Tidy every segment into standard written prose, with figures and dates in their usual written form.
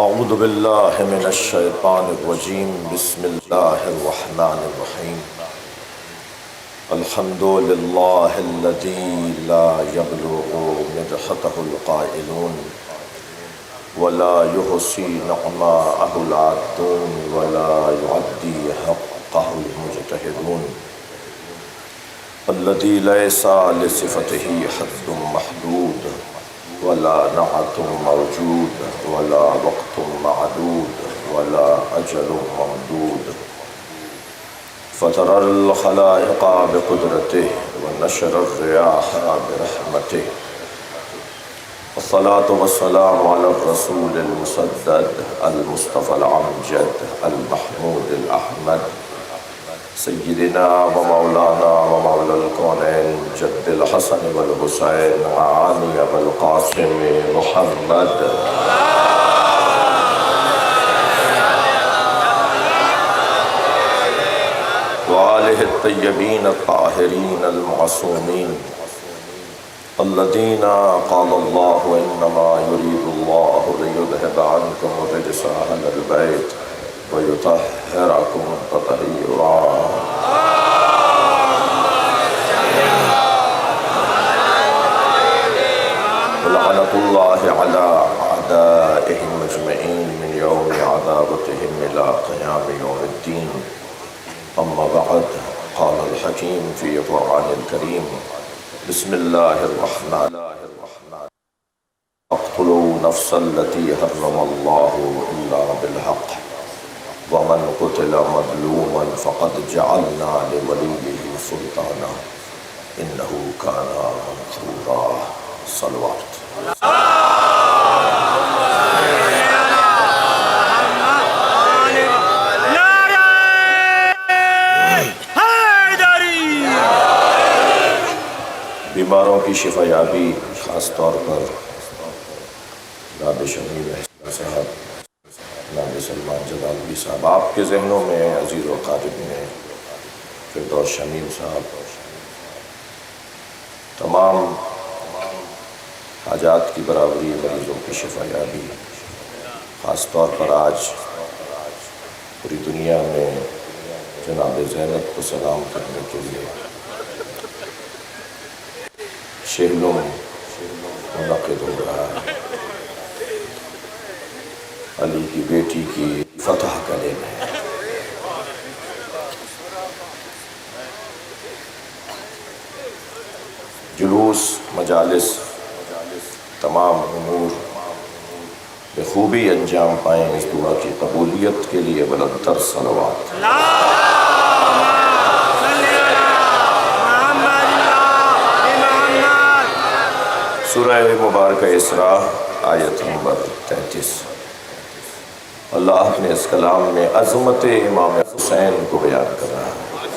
اعوذ باللہ من الشیطان الرجیم بسم اللہ الرحمن الرحیم الحمد للہ الذی لا یبلغ مدحتہ القائلون ولا یحصی نعماءہ العادون ولا یعدی حقہ المجتہدون الذی لیس لصفتہ حد محدود ولا نعت موجود ولا وقت معدود ولا اجل ممدود فطر الخلائق بقدرته ونشر الرياح برحمته والصلاة والسلام على الرسول المسدد المصطفى الأمجد المحمود الأحمد سیدنا و مولانا و مولا الکونین جد الحسن والحسین عانی والقاسم محمد وآلہ الطیبین الطاہرین المعصومین الذین قال اللہ انما یرید اللہ لیذہب عنکم الرجس اہل البیت وَيُطَهِّرَكُمْ تَطْهِيرًا وَلَعْنَةُ اللَّهِ عَلَىٰ أَعْدَائِهِمْ أَجْمَعِينَ مِنْ يَوْمِ عَذَابَتِهِمْ إِلَىٰ قِيَامِ يَوْمِ الدِّينِ أَمَّا بَعْدُ قَالَ الْحَكِيمُ فِي الْقُرْآنِ الْكَرِيمِ بسم الله الرحمن الرحيم اقتلوا نفسا التي حرم الله إلا بالحق ومن قتل مظلوما فقد جعلنا لوليه سلطانا انه كان منصورا صلوات بیماروں کی شفا یابی خاص طور پر جناب شمیل صاحب، جناب سلمان جلالوی صاحب، آپ کے ذہنوں میں عزیز و قارب میں فردوس شمیل صاحب، تمام حاجات کی برابری، مریضوں کی شفا یابی، خاص طور پر آج پوری دنیا میں جناب زینب کو سلام کرنے کے لیے شہلوں منعقد ہو رہا ہے۔ علی کی بیٹی کی فتح کا دن ہے۔ جلوس، مجالس، تمام امور بخوبی انجام پائیں، اس دعا کی قبولیت کے لیے بلندتر صلوات۔ سورہ مبارکہ اسراء آیت نمبر 33۔ اللہ اپنے اس کلام میں عظمت امام حسین کو بیان کر رہا ہے۔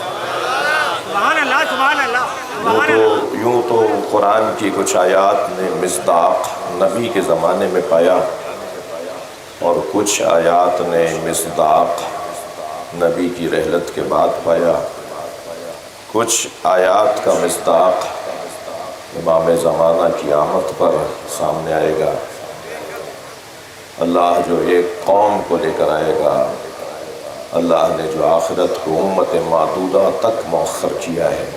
سبحان اللہ، سبحان اللہ۔ یوں تو قرآن کی کچھ آیات نے مصداق نبی کے زمانے میں پایا اور کچھ آیات نے مصداق نبی کی رحلت کے بعد پایا، کچھ آیات کا مصداق امام زمانہ کی آمد پر سامنے آئے گا۔ اللہ جو ایک قوم کو لے کر آئے گا، اللہ نے جو آخرت کو امت معدودہ تک مؤخر کیا ہے،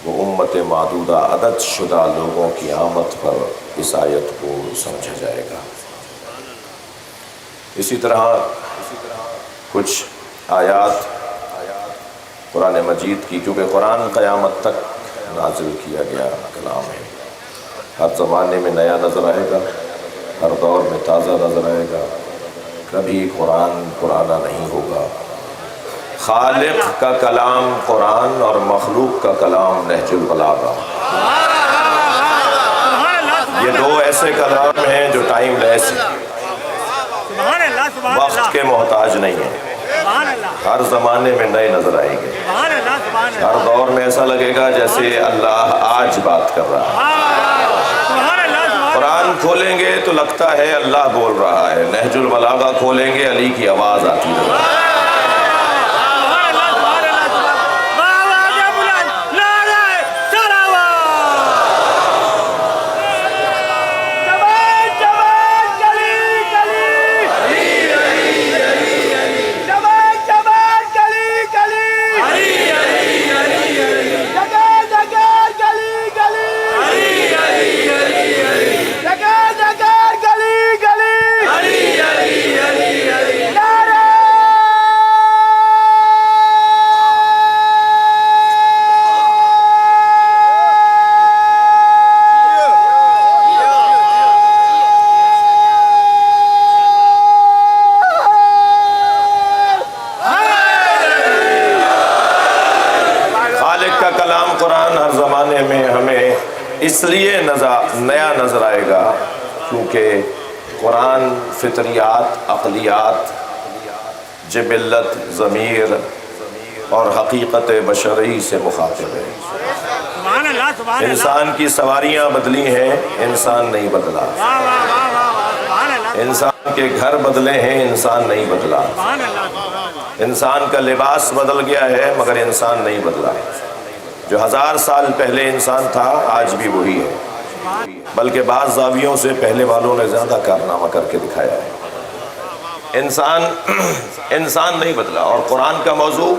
وہ امت معدودہ عدد شدہ لوگوں کی آمد پر اس آیت کو سمجھا جائے گا۔ اسی طرح کچھ آیات قرآن مجید کی، کیونکہ قرآن قیامت تک نازل کیا گیا کلام ہے، ہر زمانے میں نیا نظر آئے گا، ہر دور میں تازہ نظر آئے گا، کبھی قرآن پرانا نہیں ہوگا۔ خالق کا کلام قرآن اور مخلوق کا کلام نہج البلاغہ، یہ دو ایسے کلام ہیں جو ٹائم لیس ہیں، وقت کے محتاج نہیں ہیں، ہر زمانے میں نئے نظر آئیں گے، ہر دور میں ایسا لگے گا جیسے اللہ آج بات کر رہا ہے۔ قرآن کھولیں گے تو لگتا ہے اللہ بول رہا ہے، نہج البلاغہ کھولیں گے علی کی آواز آتی ہے۔ اس لیے نیا نظر آئے گا کیونکہ قرآن فطریات، عقلیات، جبلت، ضمیر اور حقیقت بشری سے مخاطب ہے۔ سبحان اللہ، سبحان اللہ، انسان کی سواریاں بدلی ہیں، انسان نہیں بدلا۔ واہ واہ واہ واہ واہ، سبحان اللہ، انسان کے گھر بدلے ہیں، انسان نہیں بدلا۔ سبحان اللہ، سبحان اللہ۔ انسان کا لباس بدل گیا ہے مگر انسان نہیں بدلا۔ جو 1000 سال پہلے انسان تھا آج بھی وہی ہے، بلکہ بعض زاویوں سے پہلے والوں نے زیادہ کارنامہ کر کے دکھایا ہے۔ انسان نہیں بدلا، اور قرآن کا موضوع،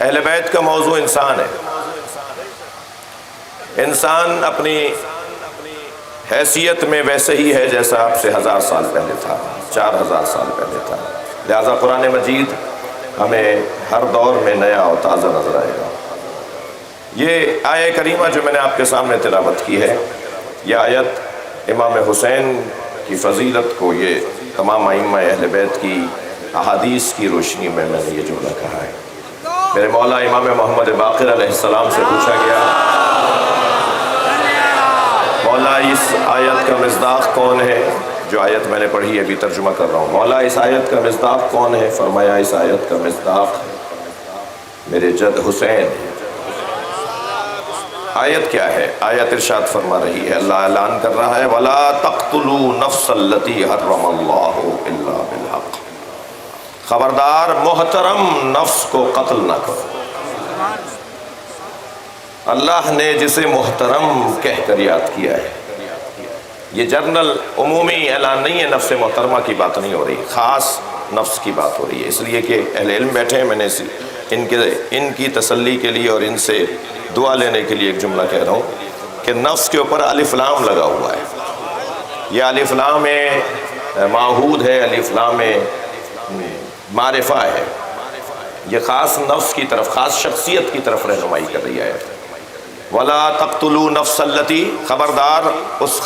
اہل بیت کا موضوع انسان ہے۔ انسان اپنی حیثیت میں ویسے ہی ہے جیسا آپ سے 1000 سال پہلے تھا، 4000 سال پہلے تھا، لہذا قرآن مجید ہمیں ہر دور میں نیا اور تازہ نظر آئے گا۔ یہ آیہ کریمہ جو میں نے آپ کے سامنے تلاوت کی ہے، یہ آیت امام حسین کی فضیلت کو یہ تمام ائمہ اہل بیت کی احادیث کی روشنی میں نے یہ جملہ کہا ہے۔ میرے مولا امام محمد باقر علیہ السلام سے پوچھا گیا، مولا اس آیت کا مصداق کون ہے؟ جو آیت میں نے پڑھی ابھی ترجمہ کر رہا ہوں، مولا اس آیت کا مصداق کون ہے؟ فرمایا اس آیت کا مصداق میرے جد حسین۔ آیت کیا ہے؟ آیت ارشاد فرما رہی ہے، اللہ اعلان کر رہا ہے، وَلَا تَقْتُلُوا نَفْسَ الَّتِي حَرَّمَ اللَّهُ إِلَّا بِالْحَقِّ، خبردار محترم نفس کو قتل نہ کرو۔ اللہ نے جسے محترم کہہ کر یاد کیا ہے، یہ جنرل عمومی اعلان نہیں ہے، نفس محترمہ کی بات نہیں ہو رہی، خاص نفس کی بات ہو رہی ہے۔ اس لیے کہ اہل علم بیٹھے ہیں، میں نے ان کی تسلی کے لیے اور ان سے دعا لینے کے لیے ایک جملہ کہہ رہا ہوں کہ نفس کے اوپر الف لام لگا ہوا ہے۔ یہ الف لام معہود ہے، الف لام معرفہ ہے، یہ خاص نفس کی طرف، خاص شخصیت کی طرف رہنمائی کر رہی ہے۔ وَلَا تَقْتُلُوا نَفْسَ الَّتِي، خبردار اس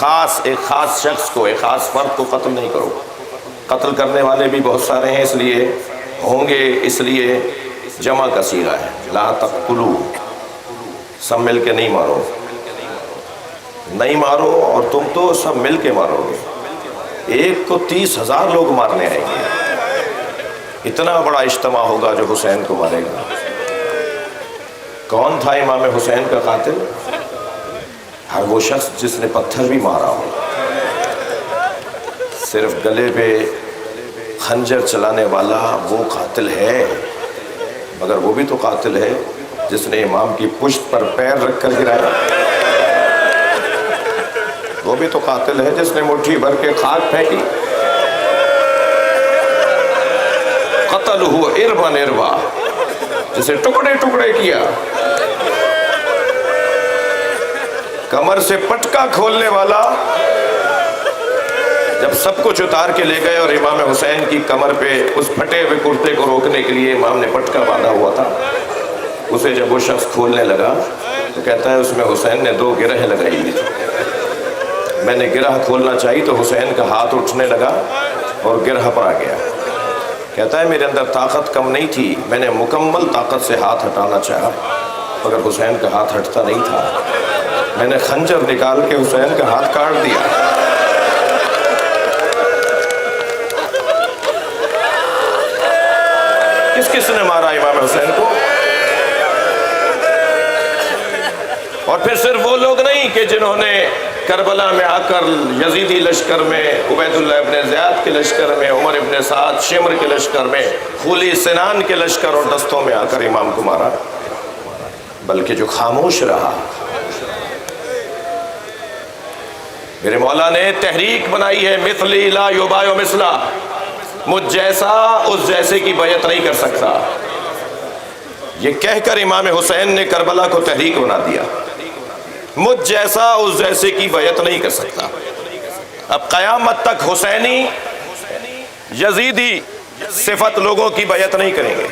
ایک خاص شخص کو، ایک خاص فرد کو قتل نہیں کرو۔ قتل کرنے والے بھی بہت سارے ہیں، اس لیے ہوں گے، اس لیے جمع کا صیغہ ہے، لا تقتلوا، سب مل کے نہیں مارو، نہیں مارو، اور تم تو سب مل کے مارو گے، ایک کو 30,000 لوگ مارنے آئیں گے، اتنا بڑا اجتماع ہوگا جو حسین کو مارے گا۔ کون تھا امام حسین کا قاتل؟ ہر وہ شخص جس نے پتھر بھی مارا ہو، صرف گلے پہ خنجر چلانے والا وہ قاتل ہے، مگر وہ بھی تو قاتل ہے جس نے امام کی پشت پر پیر رکھ کر گرایا، وہ بھی تو قاتل ہے جس نے مٹھی بھر کے خاک پھینکی۔ قتل ہوا اربن اربا، جسے ٹکڑے ٹکڑے کیا، کمر سے پٹکا کھولنے والا، جب سب کچھ اتار کے لے گئے اور امام حسین کی کمر پہ اس پھٹے ہوئے کرتے کو روکنے کے لیے امام نے پٹکا باندھا ہوا تھا، اسے جب وہ شخص کھولنے لگا تو کہتا ہے اس میں حسین نے 2 گرہ لگائی ہوئی تھی، میں نے گرہ کھولنا چاہی تو حسین کا ہاتھ اٹھنے لگا اور گرہ پر آ گیا۔ کہتا ہے میرے اندر طاقت کم نہیں تھی، میں نے مکمل طاقت سے ہاتھ ہٹانا چاہا مگر حسین کا ہاتھ ہٹتا نہیں تھا، میں نے خنجر نکال کے حسین کا ہاتھ کاٹ دیا۔ کس نے مارا امام حسین کو؟ اور پھر صرف وہ لوگ نہیں کہ جنہوں نے کربلا میں آ کر یزیدی لشکر میں، عبید اللہ ابن زیاد کے لشکر میں، عمر ابن سعد شمر کے لشکر میں، خولی سنان کے لشکر اور دستوں میں آ کر امام کو مارا، بلکہ جو خاموش رہا۔ میرے مولا نے تحریک بنائی ہے، مثلی لا یبایع مثلا، مجھ جیسا اس جیسے کی بیعت نہیں کر سکتا، یہ کہہ کر امام حسین نے کربلا کو تحریک بنا دیا، مجھ جیسا اس جیسے کی بیعت نہیں کر سکتا۔ اب قیامت تک حسینی یزیدی صفت لوگوں کی بیعت نہیں کریں گے،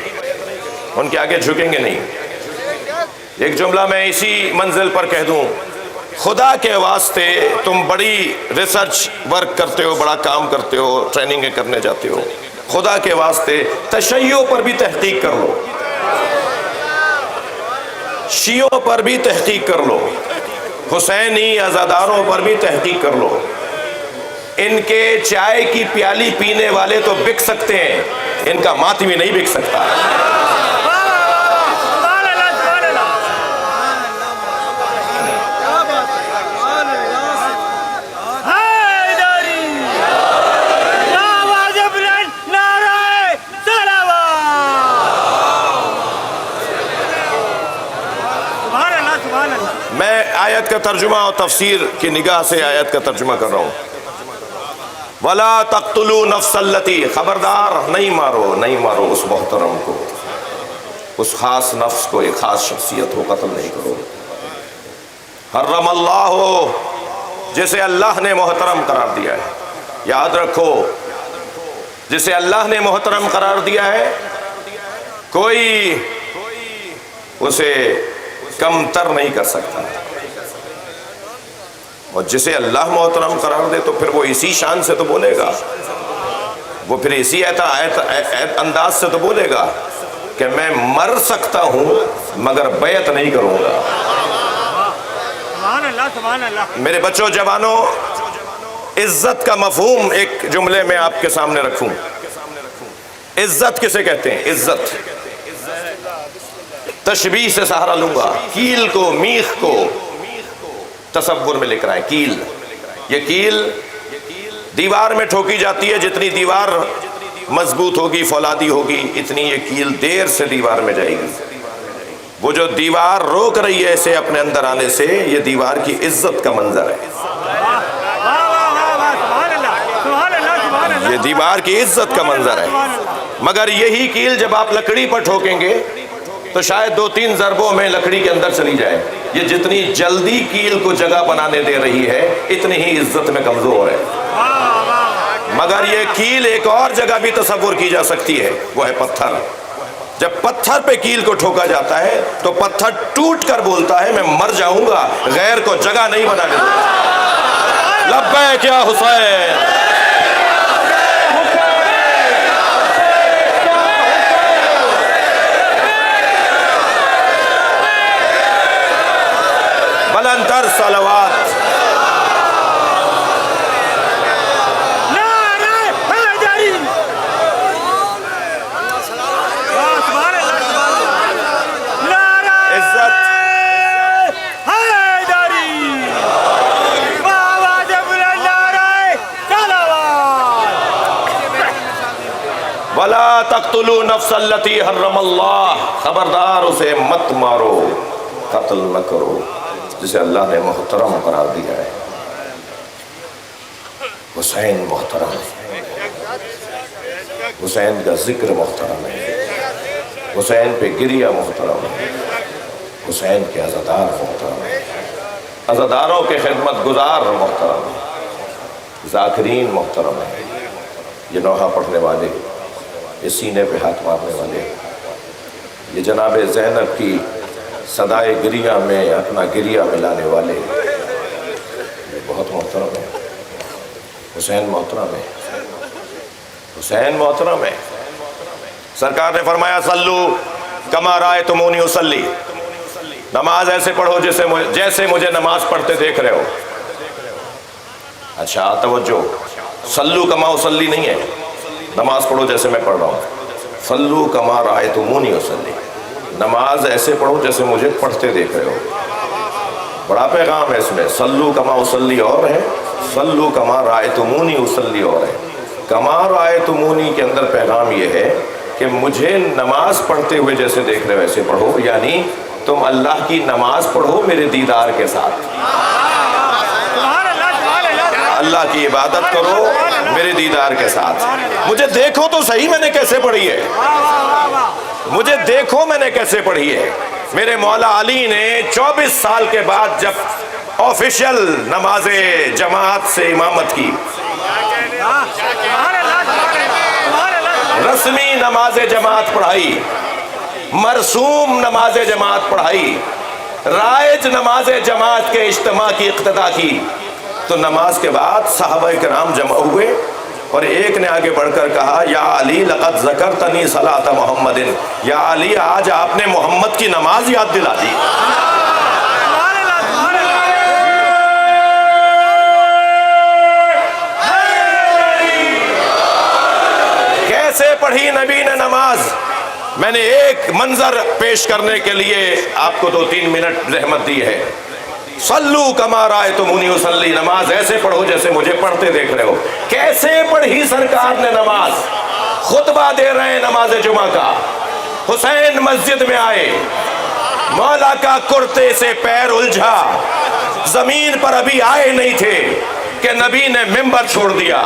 ان کے آگے جھکیں گے نہیں۔ ایک جملہ میں اسی منزل پر کہہ دوں، خدا کے واسطے تم بڑی ریسرچ ورک کرتے ہو، بڑا کام کرتے ہو، ٹریننگیں کرنے جاتے ہو، خدا کے واسطے تشیع پر بھی تحقیق کر لو، شیعوں پر بھی تحقیق کر لو، حسینی عزاداروں پر بھی تحقیق کر لو، ان کے چائے کی پیالی پینے والے تو بک سکتے ہیں، ان کا ماتمی نہیں بک سکتا۔ میں آیت کا ترجمہ اور تفسیر کی نگاہ سے آیت کا ترجمہ کر رہا ہوں۔ وَلَا تَقْتُلُوا نَفْسَ الَّتِي، خبردار نہیں مارو اس محترم کو، اس خاص نفس کو، ایک خاص شخصیت کو قتل نہیں کرو۔ حرم اللہ، جسے اللہ نے محترم قرار دیا ہے، یاد رکھو، جسے اللہ نے محترم قرار دیا ہے کوئی اسے کم تر نہیں کر سکتا، اور جسے اللہ محترم قرار دے تو پھر وہ اسی شان سے تو بولے گا، وہ پھر اسی انداز سے تو بولے گا کہ میں مر سکتا ہوں مگر بیعت نہیں کروں گا۔ سبحان اللہ۔ میرے بچوں جوانوں، عزت کا مفہوم ایک جملے میں آپ کے سامنے رکھوں۔ عزت کسے کہتے ہیں؟ عزت تشبیہ سے سہارا لوں گا، کیل کو، میخ کو تصور میں لکھ رہا ہے۔ کیل، یہ کیل دیوار میں ٹھوکی جاتی ہے، جتنی دیوار مضبوط ہوگی، فولادی ہوگی، اتنی یہ کیل دیر سے دیوار میں جائے گی۔ وہ جو دیوار روک رہی ہے اسے اپنے اندر آنے سے، یہ دیوار کی عزت کا منظر ہے، یہ دیوار کی عزت کا منظر ہے۔ مگر یہی کیل جب آپ لکڑی پر ٹھوکیں گے تو شاید 2-3 ضربوں میں لکڑی کے اندر چلی جائے۔ یہ جتنی جلدی کیل کو جگہ بنانے دے رہی ہے اتنی ہی عزت میں کمزور ہے۔ مگر یہ کیل ایک اور جگہ بھی تصور کی جا سکتی ہے، وہ ہے پتھر۔ جب پتھر پہ کیل کو ٹھوکا جاتا ہے تو پتھر ٹوٹ کر بولتا ہے میں مر جاؤں گا، غیر کو جگہ نہیں بنانے دوں گا۔ لبیک یا حسین۔ بلندتر صلوات۔ وَلَا تَقْتُلُوا نَفْسَ الَّتِي حَرَّمَ اللَّهُ، خبردار اسے مت مارو، قتل نہ کرو جسے اللہ نے محترم قرار دیا ہے۔ حسین محترم ہے، حسین کا ذکر محترم ہے، حسین پہ گریہ محترم ہے، حسین کے عزادار محترم ہے، عزاداروں کے خدمت گزار محترم ہے، ذاکرین محترم ہے، یہ نوحہ پڑھنے والے، یہ سینے پہ ہاتھ مارنے والے، یہ جناب زینب کی صدائے گریہ میں اپنا گریہ ملانے والے، یہ بہت محترم ہے۔ حسین محترم ہے، حسین محترم ہے۔ سرکار نے فرمایا صلو کما رأیتمونی اصلی، نماز ایسے پڑھو جیسے مجھے نماز پڑھتے دیکھ رہے ہو۔ اچھا توجہ، صلو کما اصلی نہیں ہے، نماز پڑھو جیسے میں پڑھ رہا ہوں۔ صلو کما رأیتمونی اصلی، نماز ایسے پڑھو جیسے مجھے پڑھتے دیکھ رہے ہو۔ بڑا پیغام ہے اس میں، صلو کما اصلی اور ہے، صلو کما رأیتمونی اصلی اور ہے۔ کما رأیتمونی کے اندر پیغام یہ ہے کہ مجھے نماز پڑھتے ہوئے جیسے دیکھ رہے ہو ویسے پڑھو، یعنی تم اللہ کی نماز پڑھو میرے دیدار کے ساتھ، اللہ کی عبادت کرو میرے دیدار کے ساتھ۔ مجھے دیکھو تو صحیح میں نے کیسے پڑھی ہے، مجھے دیکھو میں نے کیسے پڑھی ہے۔ میرے مولا علی نے 24 سال کے بعد جب آفیشل نماز جماعت سے امامت کی، رسمی نماز جماعت پڑھائی، مرسوم نماز جماعت پڑھائی، رائج نماز جماعت کے اجتماع کی اقتدا کی، تو نماز کے بعد صحابہ کرام جمع ہوئے اور ایک نے آگے بڑھ کر کہا یا علی لقد ذکرتنی صلاۃ محمد، یا علی آج آپ نے محمد کی نماز یاد دلا دی، پڑھی نبی نے نماز. میں نے ایک منظر پیش کرنے کے لیے آپ کو 2-3 منٹ زحمت دی ہے. صلو کما رأیتمونی اصلی، نماز ایسے پڑھو جیسے مجھے پڑھتے دیکھ رہے ہو. کیسے پڑھی سرکار نے نماز؟ خطبہ دے رہے ہیں نماز جمعہ کا. حسین مسجد میں آئے، مولا کا کرتے سے پیر الجھا، زمین پر ابھی آئے نہیں تھے کہ نبی نے ممبر چھوڑ دیا.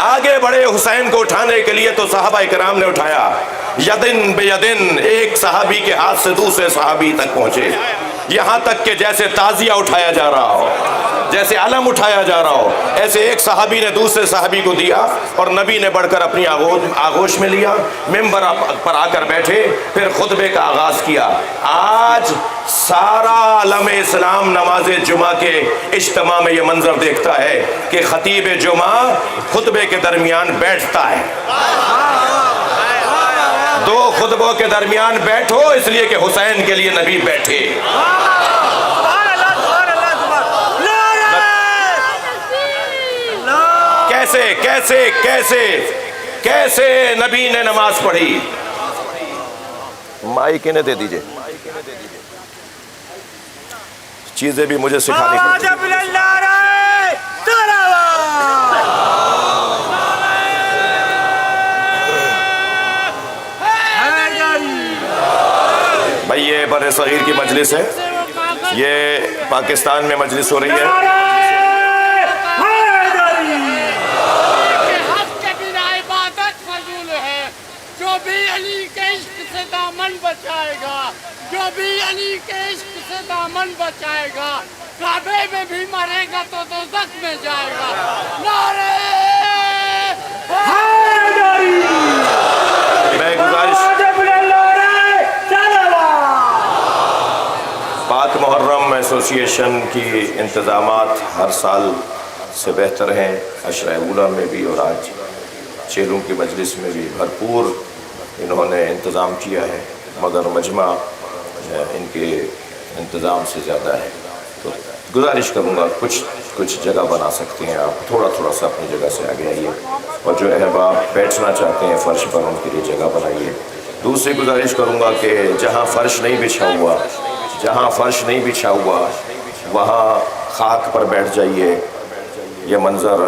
آگے بڑھے حسین کو اٹھانے کے لیے تو صحابہ کرام نے اٹھایا. یدن بے یدن، ایک صحابی کے ہاتھ سے دوسرے صحابی تک پہنچے، یہاں تک کہ جیسے تعزیہ اٹھایا جا رہا ہو، جیسے علم اٹھایا جا رہا ہو، ایسے ایک صحابی نے دوسرے صحابی کو دیا اور نبی نے بڑھ کر اپنی آغوش میں لیا، ممبر پر آ کر بیٹھے، پھر خطبے کا آغاز کیا. آج سارا عالم اسلام نماز جمعہ کے اجتماع میں یہ منظر دیکھتا ہے کہ خطیب جمعہ خطبے کے درمیان بیٹھتا ہے. 2 خطبوں کے درمیان بیٹھو اس لیے کہ حسین کے لیے نبی بیٹھے. کیسے کیسے کیسے کیسے نبی نے نماز پڑھی؟ مائک انہیں دے دیجئے، چیزیں بھی مجھے سکھانی پڑتی. بھائی یہ بر صغیر کی مجلس ہے، یہ پاکستان میں مجلس ہو رہی ہے. جو بھی علی کے عشق سے دامن بچائے گا، جو بھی علی کے عشق سے دامن بچائے گا، کعبے میں بھی مرے گا تو دوزخ میں جائے گا. نعرہ حیدری. میں گزارش، پاک محرم ایسوسی ایشن کی انتظامات ہر سال سے بہتر ہیں. عشرہ اولیٰ میں بھی اور آج چیلوں کی مجلس میں بھی بھرپور انہوں نے انتظام کیا ہے، مگر مجمع ان کے انتظام سے زیادہ ہے. تو گزارش کروں گا کچھ جگہ بنا سکتے ہیں آپ، تھوڑا سا اپنی جگہ سے آگے آئیے، اور جو احباب بیٹھنا چاہتے ہیں فرش پر ان کے لیے جگہ بنائیے. دوسری گزارش کروں گا کہ جہاں فرش نہیں بچھا ہوا وہاں خاک پر بیٹھ جائیے. یہ منظر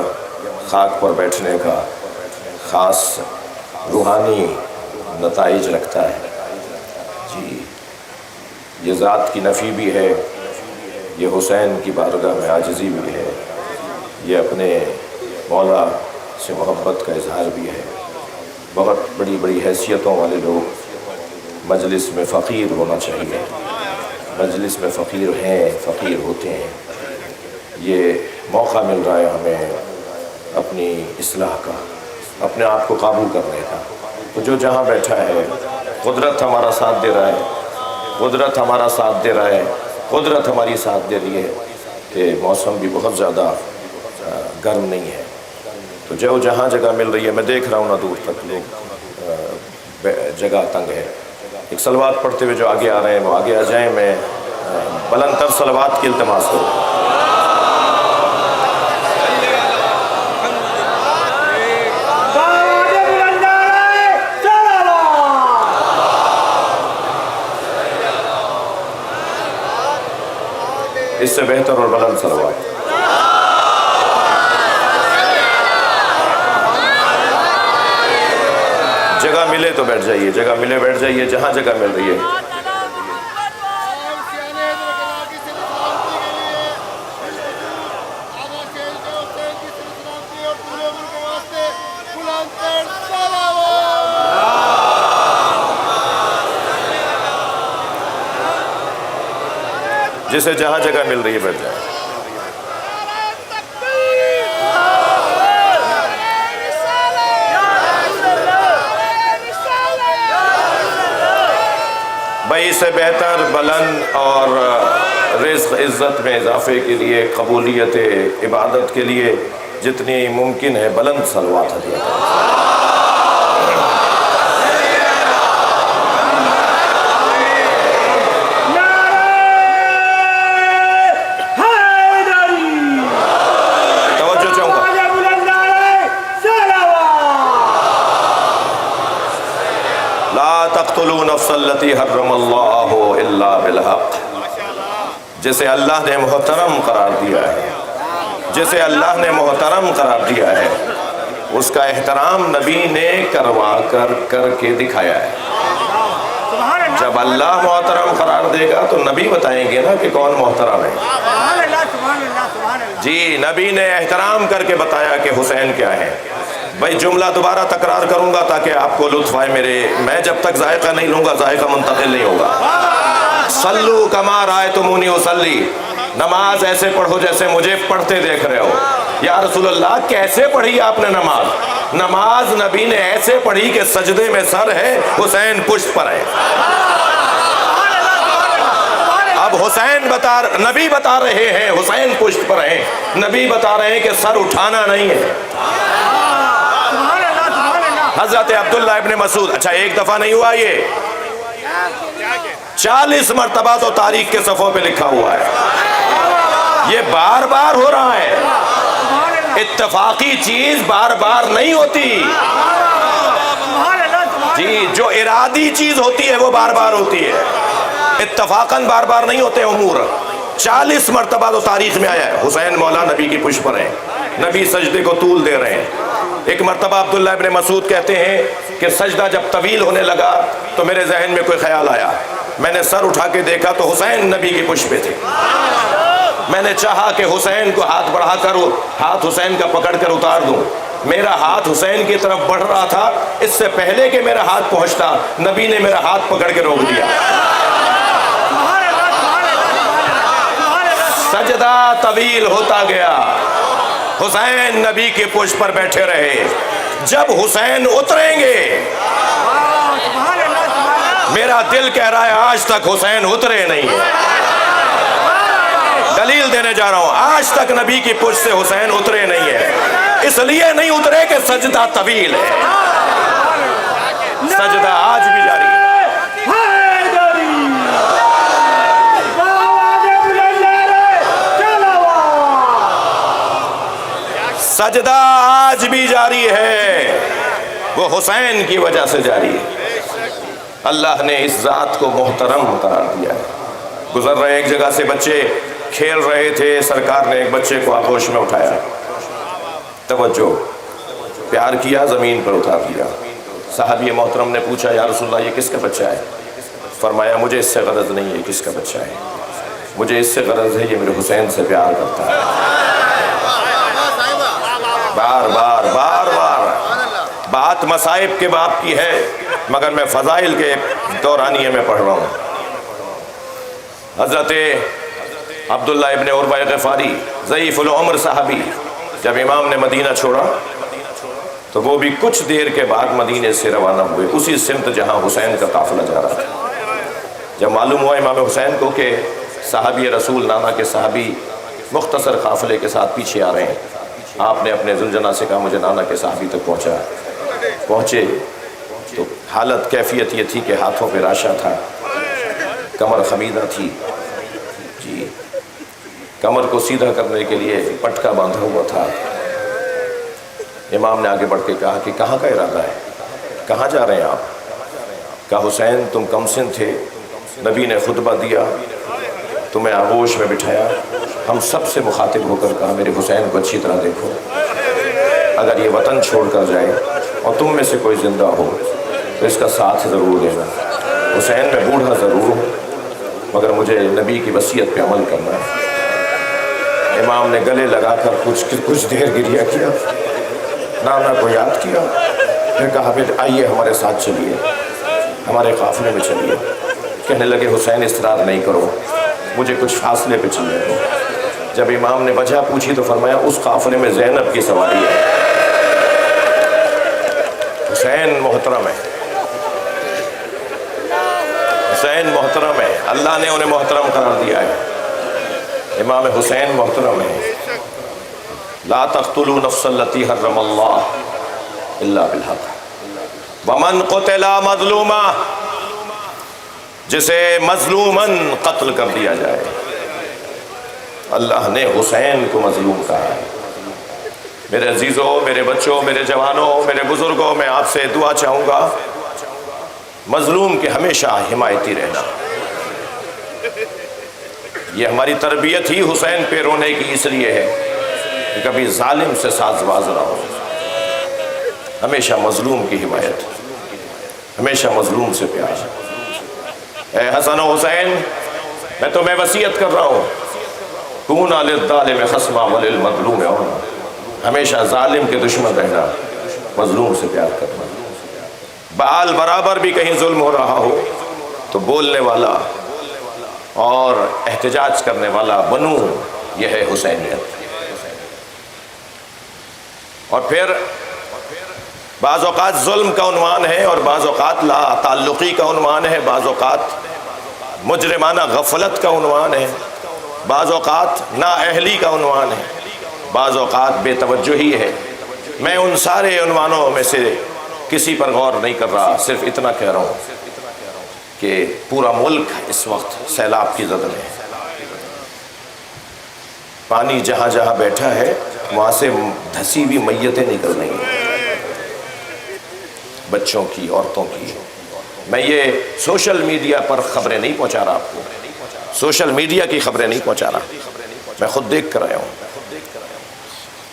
خاک پر بیٹھنے کا خاص روحانی نتائج رکھتا ہے. جی یہ ذات کی نفی بھی ہے، یہ حسین کی بارگاہ میں عاجزی بھی ہے، یہ اپنے مولا سے محبت کا اظہار بھی ہے. بہت بڑی بڑی حیثیتوں والے لوگ مجلس میں فقیر ہونا چاہیے، مجلس میں فقیر ہیں، فقیر ہوتے ہیں. یہ موقع مل رہا ہے ہمیں اپنی اصلاح کا، اپنے آپ کو قابو کرنے کا. تو جو جہاں بیٹھا ہے، قدرت ہمارا ساتھ دے رہا ہے، قدرت ہمارا ساتھ دے رہا ہے، قدرت ہماری ساتھ دے رہی ہے کہ موسم بھی بہت زیادہ گرم نہیں ہے. تو جو جہاں جگہ مل رہی ہے، میں دیکھ رہا ہوں نہ دور تک لوگ جگہ تنگ ہے. ایک صلوات پڑھتے ہوئے جو آگے آ رہے ہیں وہ آگے آ جائیں. میں بلند تر صلوات کی التماس کروں. اس سے بہتر اور بلند صلوات. جگہ ملے تو بیٹھ جائیے، جگہ ملے بیٹھ جائیے، جہاں جگہ مل رہی ہے. جسے جہاں جگہ مل رہی ہے بیٹھ جائیں. بھائی اس سے بہتر، بلند اور رزق عزت میں اضافے کے لیے، قبولیت عبادت کے لیے جتنی ممکن ہے بلند صلوات ہدیہ کریں. تقتلوا نفس التي حرم اللہ الا بالحق، جسے اللہ نے محترم قرار دیا ہے، جسے اللہ نے محترم قرار دیا ہے، اس کا احترام نبی نے کروا کر کے دکھایا ہے۔ جب اللہ محترم قرار دے گا تو نبی بتائیں گے نا کہ کون محترم ہے۔ جی نبی نے احترام کر کے بتایا کہ حسین کیا ہے۔ بھائی جملہ دوبارہ تکرار کروں گا تاکہ آپ کو لطف آئے میرے، میں جب تک ذائقہ نہیں لوں گا ذائقہ منتقل نہیں ہوگا۔ صلو کما رأیتمونی اصلی، نماز ایسے پڑھو جیسے مجھے پڑھتے دیکھ رہے ہو۔ یا رسول اللہ کیسے پڑھی آپ نے نماز؟ نماز نبی نے ایسے پڑھی کہ سجدے میں سر ہے، حسین پشت پر ہے۔ اب نبی بتا رہے ہیں حسین پشت پر ہیں، نبی بتا رہے ہیں کہ سر اٹھانا نہیں ہے۔ حضرت عبداللہ ابن مسعود، اچھا ایک دفعہ نہیں ہوا، یہ 40 مرتبہ تو تاریخ کے صفحوں پہ لکھا ہوا ہے، یہ بار بار ہو رہا ہے۔ اتفاقی چیز بار بار نہیں ہوتی، جی جو ارادی چیز ہوتی ہے وہ بار بار ہوتی ہے، اتفاقاً بار بار نہیں ہوتے امور۔ 40 مرتبہ تو تاریخ میں آیا ہے حسین مولا نبی کی پشت پر ہیں، نبی سجدے کو طول دے رہے ہیں۔ ایک مرتبہ عبداللہ ابن مسعود کہتے ہیں کہ سجدہ جب طویل ہونے لگا تو میرے ذہن میں کوئی خیال آیا، میں نے سر اٹھا کے دیکھا تو حسین نبی کی پشت پہ تھے۔ میں نے چاہا کہ حسین کو ہاتھ بڑھا کر ہاتھ حسین کا پکڑ کر اتار دوں، میرا ہاتھ حسین کی طرف بڑھ رہا تھا، اس سے پہلے کہ میرا ہاتھ پہنچتا نبی نے میرا ہاتھ پکڑ کے روک دیا۔ سجدہ طویل ہوتا گیا، حسین نبی کی پشت پر بیٹھے رہے۔ جب حسین اتریں گے میرا دل کہہ رہا ہے آج تک حسین اترے نہیں ہیں۔ دلیل دینے جا رہا ہوں، آج تک نبی کی پشت سے حسین اترے نہیں ہیں، اس لیے نہیں اترے کہ سجدہ طویل ہے۔ سجدہ آج بھی جاری ہے۔ سجدہ آج بھی جاری ہے، وہ حسین کی وجہ سے جاری ہے۔ اللہ نے اس ذات کو محترم قرار دیا ہے۔ گزر رہے ایک جگہ سے بچے کھیل رہے تھے، سرکار نے ایک بچے کو آغوش میں اٹھایا، توجہ، پیار کیا، زمین پر اتار دیا۔ صحابی محترم نے پوچھا یا رسول اللہ یہ کس کا بچہ ہے؟ فرمایا مجھے اس سے غرض نہیں ہے کس کا بچہ ہے، مجھے اس سے غرض ہے یہ میرے حسین سے پیار کرتا ہے۔ بار بار بار بار بات مصائب کے باپ کی ہے، مگر میں فضائل کے دورانیے میں پڑھ رہا ہوں۔ حضرت عبداللہ ابن عربہ غفاری ضعیف العمر صحابی، جب امام نے مدینہ چھوڑا تو وہ بھی کچھ دیر کے بعد مدینے سے روانہ ہوئے، اسی سمت جہاں حسین کا قافلہ جا رہا تھا۔ جب معلوم ہوا امام حسین کو کہ صحابی رسول نانا کے صحابی مختصر قافلے کے ساتھ پیچھے آ رہے ہیں، آپ نے اپنے ذوالجناح سے کہا مجھے نانا کے صحابی تک پہنچے تو حالت کیفیت یہ تھی کہ ہاتھوں پہ راشا تھا، کمر خمیدہ تھی، جی کمر کو سیدھا کرنے کے لیے پٹکا باندھا ہوا تھا۔ امام نے آگے بڑھ کے کہا کہ کہاں کا ارادہ ہے، کہاں جا رہے ہیں آپ؟ کہا حسین تم کم سن تھے، نبی نے خطبہ دیا، تمہیں آغوش میں بٹھایا، ہم سب سے مخاطب ہو کر کہا میرے حسین کو اچھی طرح دیکھو، اگر یہ وطن چھوڑ کر جائے اور تم میں سے کوئی زندہ ہو تو اس کا ساتھ ضرور دینا۔ حسین میں بوڑھا ضرور ہوں مگر مجھے نبی کی وصیت پہ عمل کرنا ہے۔ امام نے گلے لگا کر کچھ دیر گریہ کیا، نانا کو یاد کیا، پھر کہا پھر آئیے ہمارے ساتھ چلیے، ہمارے قافلے میں چلیے۔ کہنے لگے حسین اصرار نہیں کرو، مجھے کچھ فاصلے پہ چلنے دو۔ جب امام نے وجہ پوچھی تو فرمایا اس قافلے میں زینب کی سواری ہے۔ حسین محترم ہے، حسین محترم ہے، اللہ نے انہیں محترم قرار دیا ہے۔ امام حسین محترم ہے۔ لا تقتلوا نفس التي حرم اللہ الا بالحق ومن قتل مظلوما، جسے مظلوماً قتل کر دیا جائے۔ اللہ نے حسین کو مظلوم کہا ہے۔ میرے عزیزوں، میرے بچوں، میرے جوانوں، میرے بزرگوں، میں آپ سے دعا چاہوں گا مظلوم کے ہمیشہ حمایتی رہنا. یہ ہماری تربیت ہی حسین پہ رونے کی اس لیے ہے کہ کبھی ظالم سے ساز باز نہ ہو. ہمیشہ مظلوم کی حمایت، ہمیشہ مظلوم سے پیار. اے حسن و حسین، میں تمہیں وصیت کر رہا ہوں، کونوا للظالم خصما وللمظلوم عونا. ہمیشہ ظالم کے دشمن رہنا، مظلوم سے پیار کرنا. بحال برابر بھی کہیں ظلم ہو رہا ہو تو بولنے والا اور احتجاج کرنے والا بنوں، یہ ہے حسینیت. اور پھر بعض اوقات ظلم کا عنوان ہے اور بعض اوقات لا تعلقی کا عنوان ہے، بعض اوقات مجرمانہ غفلت کا عنوان ہے، بعض اوقات نااہلی کا عنوان ہے، بعض اوقات بے توجہی ہے. میں ان سارے عنوانوں میں سے کسی پر غور نہیں کر رہا، صرف اتنا کہہ رہا ہوں کہ پورا ملک اس وقت سیلاب کی زد میں ہے. پانی جہاں جہاں بیٹھا ہے وہاں سے دھسی ہوئی میتیں نکل رہی ہیں، بچوں کی، عورتوں کی. میں یہ سوشل میڈیا پر خبریں نہیں پہنچا رہا آپ کو، سوشل میڈیا کی خبریں نہیں پہنچا رہا، میں خود دیکھ کر آیا ہوں.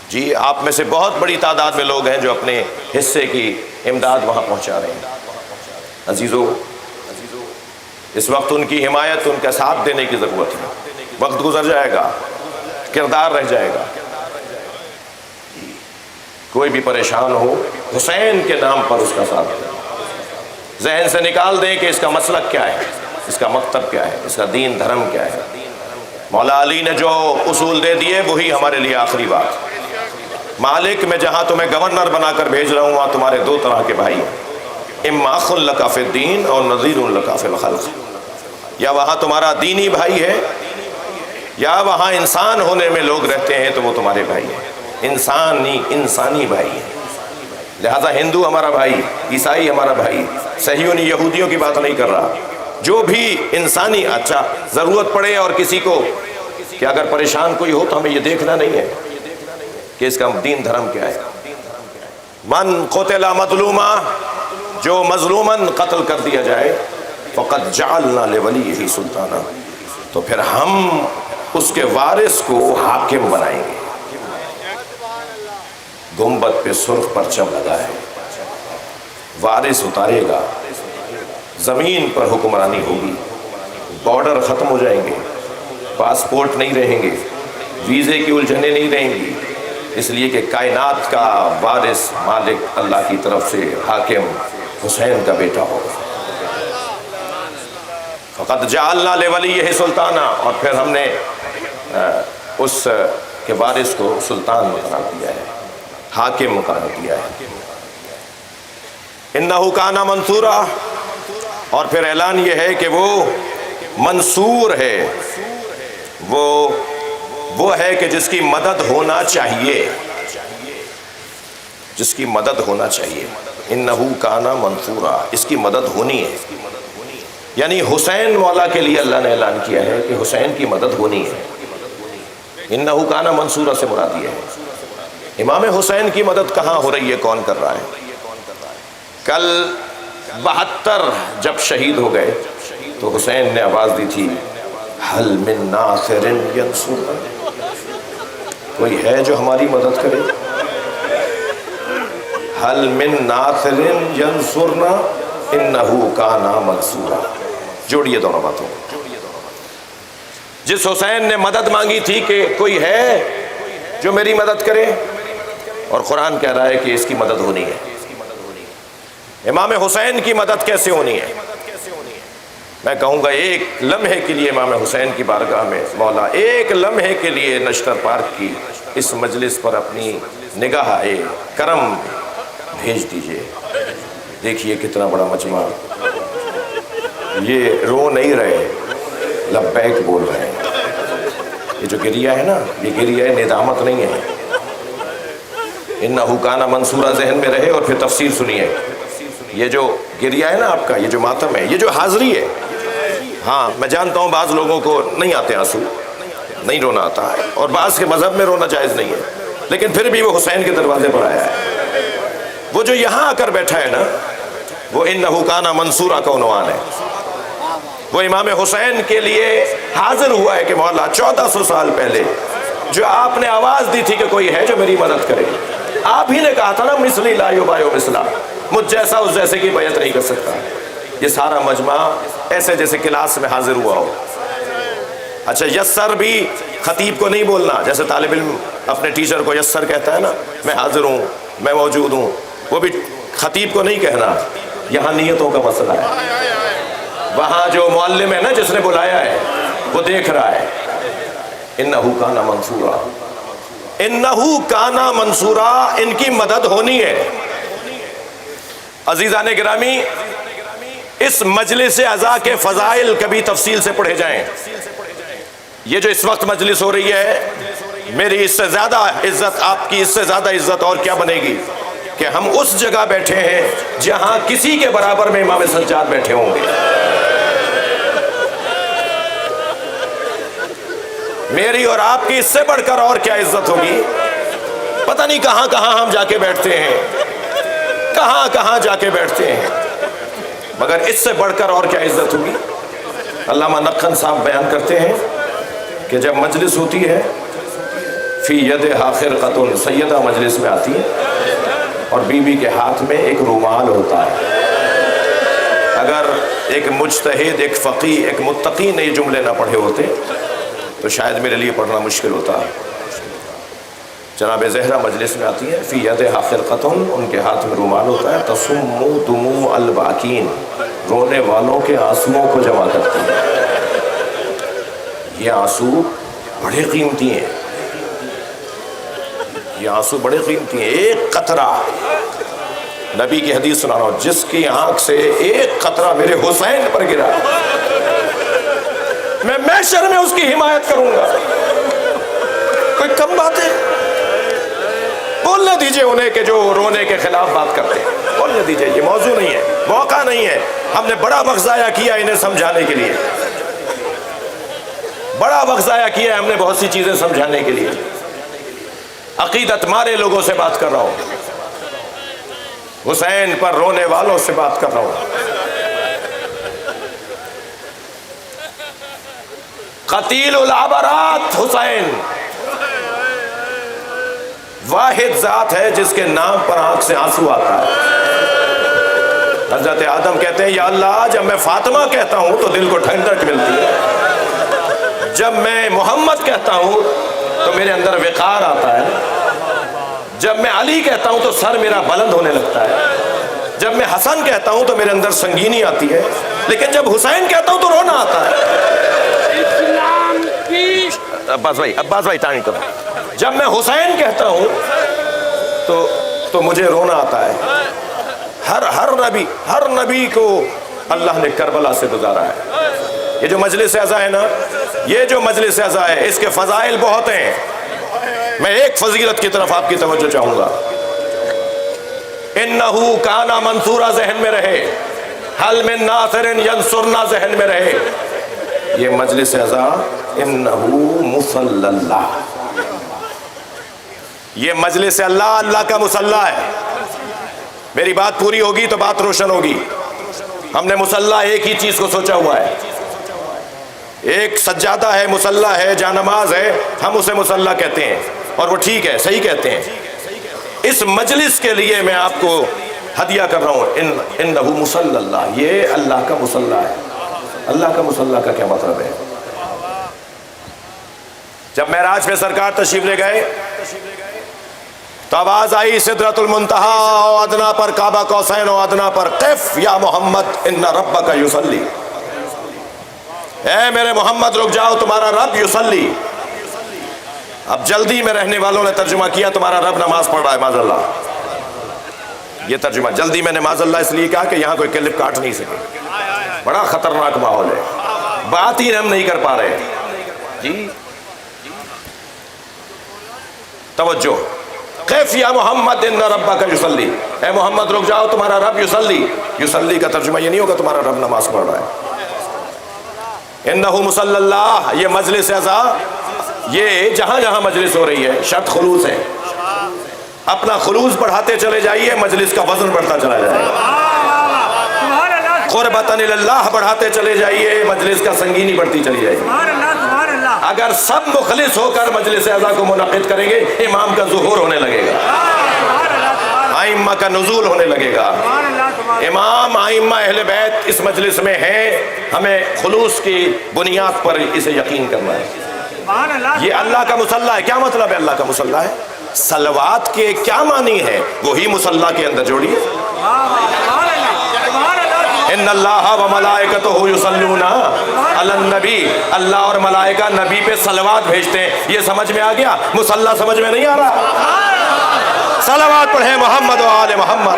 جی آپ میں سے بہت بڑی تعداد میں لوگ ہیں جو اپنے حصے کی امداد وہاں پہنچا رہے ہیں. عزیزو، اس وقت ان کی حمایت، ان کا ساتھ دینے کی ضرورت ہے. وقت گزر جائے گا، کردار رہ جائے گا. کوئی بھی پریشان ہو، حسین کے نام پر اس کا ساتھ دیں. ذہن سے نکال دیں کہ اس کا مسلک کیا ہے، اس کا مکتب کیا ہے، اس کا دین دھرم کیا ہے. مولا علی نے جو اصول دے دیے وہی ہمارے لیے آخری بات. مالک، میں جہاں تمہیں گورنر بنا کر بھیج رہا ہوں وہاں تمہارے دو طرح کے بھائی ہیں، اما اخ لک فی الدین اور نظیر لک فی الخلق. یا وہاں تمہارا دینی بھائی ہے یا وہاں انسان ہونے میں لوگ رہتے ہیں تو وہ تمہارے بھائی ہیں، انسانی بھائی ہیں. لہذا ہندو ہمارا بھائی، عیسائی ہمارا بھائی، صہیونی یہودیوں کی بات نہیں کر رہا. جو بھی انسانی، اچھا ضرورت پڑے اور کسی کو کہ اگر پریشان کوئی ہو تو ہمیں یہ دیکھنا نہیں ہے کہ اس کا دین دھرم کیا ہے. من قتل مظلوما، جو مظلوماً قتل کر دیا جائے، فقد جعلنا لولیہ سلطانا، تو پھر ہم اس کے وارث کو حاکم بنائیں گے. گنبد پہ سرخ پرچم لگا ہے، وارث اتارے گا، زمین پر حکمرانی ہوگی، بارڈر ختم ہو جائیں گے، پاسپورٹ نہیں رہیں گے، ویزے کی الجھنیں نہیں رہیں گی، اس لیے کہ کائنات کا وارث مالک اللہ کی طرف سے حاکم حسین کا بیٹا ہوگا. فقط جعلنا لولیہ سلطانا، اور پھر ہم نے اس کے وارث کو سلطان مقرر دیا ہے، حاکم مقرر دیا ہے. انہ کان منصورا، اور پھر اعلان یہ ہے کہ وہ منصور ہے، وہ ہے کہ جس کی مدد ہونا چاہیے، جس کی مدد ہونا چاہیے. انہ کان منصورا، اس کی مدد ہونی ہے. یعنی حسین مولا کے لیے اللہ نے اعلان کیا ہے کہ حسین کی مدد ہونی ہے. انہ کان منصورا سے مراد یہ ہے امام حسین کی مدد کہاں ہو رہی ہے، کون کر رہا ہے. کل 72 جب شہید ہو گئے تو حسین نے آواز دی تھی، حل من ناصر ینصرنا، کوئی ہے جو ہماری مدد کرے. حل من ناصر ینصرنا انہ کان منصورا. جوڑیے دونوں باتوں. جس حسین نے مدد مانگی تھی کہ کوئی ہے جو میری مدد کرے، اور قرآن کہہ رہا ہے کہ اس کی مدد ہونی ہے. امام حسین کی مدد کیسے ہونی ہے؟ میں کہوں گا ایک لمحے کے لیے امام حسین کی بارگاہ میں مولا ایک لمحے کے لیے نشتر پارک کی اس مجلس پر اپنی نگاہ کرم بھیج دیجئے. دیکھیے کتنا بڑا مجمع، یہ رو نہیں رہے، لبیک بول رہے ہیں. یہ جو گریہ ہے نا، یہ گریہ ندامت نہیں ہے. انہو کان منصورا ذہن میں رہے اور پھر تفسیر سنیے. یہ جو گریہ ہے نا آپ کا، یہ جو ماتم ہے، یہ جو حاضری ہے. ہاں میں جانتا ہوں بعض لوگوں کو نہیں آتے آنسو، نہیں رونا آتا ہے، اور بعض کے مذہب میں رونا جائز نہیں ہے، لیکن پھر بھی وہ حسین کے دروازے پر آیا ہے. وہ جو یہاں آ کر بیٹھا ہے نا، وہ انہو کانا منصورہ کا عنوان ہے. وہ امام حسین کے لیے حاضر ہوا ہے کہ مولا 1400 سال پہلے جو آپ نے آواز دی تھی کہ کوئی ہے جو میری مدد کرے، آپ ہی نے کہا تھا نا مثلی لا یبایع مثلا، مجھ جیسا اس جیسے کی بیعت نہیں کر سکتا. یہ سارا مجمع ایسے جیسے کلاس میں حاضر ہوا ہو. اچھا یسر بھی خطیب کو نہیں بولنا، جیسے طالب علم اپنے ٹیچر کو یسر کہتا ہے نا، میں حاضر ہوں، میں موجود ہوں، وہ بھی خطیب کو نہیں کہنا. یہاں نیتوں کا مسئلہ ہے. وہاں جو معلم ہے نا جس نے بلایا ہے وہ دیکھ رہا ہے. انہو کانا منصورا، انہو کانا منصورا، ان کی مدد ہونی ہے. عزیزان گرامی، اس مجلس عزا کے فضائل کبھی تفصیل سے پڑھے جائیں. یہ جو اس وقت مجلس ہو رہی ہے، میری اس سے زیادہ عزت، آپ کی اس سے زیادہ عزت اور کیا بنے گی کہ ہم اس جگہ بیٹھے ہیں جہاں کسی کے برابر میں امام سجاد بیٹھے ہوں گے. میری اور آپ کی اس سے بڑھ کر اور کیا عزت ہوگی. پتہ نہیں کہاں کہاں ہم جا کے بیٹھتے ہیں، کہاں کہاں جا کے بیٹھتے ہیں، مگر اس سے بڑھ کر اور کیا عزت ہوگی. علامہ نقن صاحب بیان کرتے ہیں کہ جب مجلس ہوتی ہے فی یدہا خرقۃ، سیدہ مجلس میں آتی ہے اور بیوی کے ہاتھ میں ایک رومال ہوتا ہے. اگر ایک مجتہد، ایک فقیہ، ایک متقی نے یہ جملے نہ پڑھے ہوتے تو شاید میرے لیے پڑھنا مشکل ہوتا. جناب زہرا مجلس میں آتی ہے، فی یدہا خرقۃ، ان کے ہاتھ میں رومال ہوتا ہے، تصم دموع الباکین، رونے والوں کے آنسوؤں کو جمع کرتی ہے. یہ آنسو بڑے قیمتی ہیں، یہ آنسو بڑے قیمتی ہیں. ایک قطرہ، نبی کی حدیث سنا رہا ہوں، جس کی آنکھ سے ایک قطرہ میرے حسین پر گرا میں محشر میں اس کی حمایت کروں گا. کوئی کم بات ہے؟ بولنے دیجئے انہیں کہ جو رونے کے خلاف بات کرتے ہیں، بولنے دیجئے. یہ موضوع نہیں ہے، موقع نہیں ہے. ہم نے بڑا وقت ضائع کیا انہیں سمجھانے کے لیے، بڑا وقت ضائع کیا ہے ہم نے بہت سی چیزیں سمجھانے کے لیے. عقیدت مارے لوگوں سے بات کر رہا ہوں، حسین پر رونے والوں سے بات کر رہا ہوں. قتیل العبرات حسین واحد ذات ہے جس کے نام پر آنکھ سے آنسو آتا ہے. حضرت آدم کہتے ہیں یا اللہ جب میں فاطمہ کہتا ہوں تو دل کو ٹھنڈک ملتی ہے، جب میں محمد کہتا ہوں تو میرے اندر وقار آتا ہے، جب میں علی کہتا ہوں تو سر میرا بلند ہونے لگتا ہے، جب میں حسن کہتا ہوں تو میرے اندر سنگینی آتی ہے، لیکن جب حسین کہتا ہوں تو رونا آتا ہے. عباس بھائی تانی کرو. جب میں حسین کہتا ہوں تو مجھے رونا آتا ہے. ہر نبی کو اللہ نے کربلا سے گزارا ہے. یہ جو مجلس عزا ہے نا، یہ جو مجلس عزا ہے، اس کے فضائل بہت ہیں. میں ایک فضیلت کی طرف آپ کی توجہ چاہوں گا. انہو کانا منصورہ ذہن میں رہے، حل من ناصر ینصرنا ذہن میں رہے. یہ مجلس عزا انہو مصلی اللہ، یہ مجلس اللہ کا مصلی ہے. میری بات پوری ہوگی تو بات روشن ہوگی. ہم نے مصلی ایک ہی چیز کو سوچا ہوا ہے، ایک سجادہ ہے، مصلی ہے، جانماز ہے، ہم اسے مصلی کہتے ہیں اور وہ ٹھیک ہے، صحیح کہتے ہیں. اس مجلس کے لیے میں آپ کو ہدیہ کر رہا ہوں. انہو مصلی اللہ، یہ اللہ کا مصلی ہے. اللہ کا مصلی کا کیا مطلب ہے؟ جب معراج پہ سرکار تشریف لے گئے تو آواز آئی سدرۃ المنتہا و ادنا پر کعبہ قوسین و ادنا پر قف یا محمد ان ربک یصلی. اے میرے محمد رک جاؤ، تمہارا رب یصلی. اب جلدی میں رہنے والوں نے ترجمہ کیا تمہارا رب نماز پڑھ رہا ہے، معاذ اللہ. یہ ترجمہ جلدی میں نے معاذ اللہ اس لیے کہا کہ یہاں کوئی کلپ کاٹ نہیں سکے. بڑا خطرناک ماحول ہے، بات ہی ہم نہیں کر پا رہے. جی توجہ. قف یا محمد ان ربک یصلی، اے محمد رک جاؤ تمہارا رب یصلی. یصلی کا ترجمہ یہ نہیں ہوگا تمہارا رب نماز پڑھ رہا ہے. انہو مصلی اللہ، یہ مجلس عزا، یہ جہاں جہاں مجلس ہو رہی ہے شرط خلوص ہے. اپنا خلوص بڑھاتے چلے جائیے، مجلس کا وزن بڑھتا چلا جائے گا. قربتن اللہ بڑھاتے چلے جائیے، مجلس کا سنگینی بڑھتی چلی جائے گی۔ سبحان اللہ سبحان اللہ اگر سب مخلص ہو کر مجلس اعزا کو منعقد کریں گے، امام کا ظہور ہونے لگے گا، سبحان اللہ سبحان ائمہ کا نزول ہونے لگے گا۔ اللہ سبحان امام ائمہ اہل بیت اس مجلس میں ہیں، ہمیں خلوص کی بنیاد پر اسے یقین کرنا ہے۔ سبحان اللہ یہ اللہ کا مصلی ہے۔ کیا مطلب ہے اللہ کا مصلی ہے؟ صلوات کے کیا معنی ہے؟ وہی مصلی کے اندر جوڑیے۔ سبحان اللہ سبحان اللہ ان اللہ و ملائکتہ یصلون علی النبی، اللہ اور ملائکہ نبی پہ صلوات بھیجتے ہیں۔ یہ سمجھ میں آ گیا؟ مصلی سمجھ میں نہیں آ رہا؟ صلوات پڑھیں محمد و آل محمد۔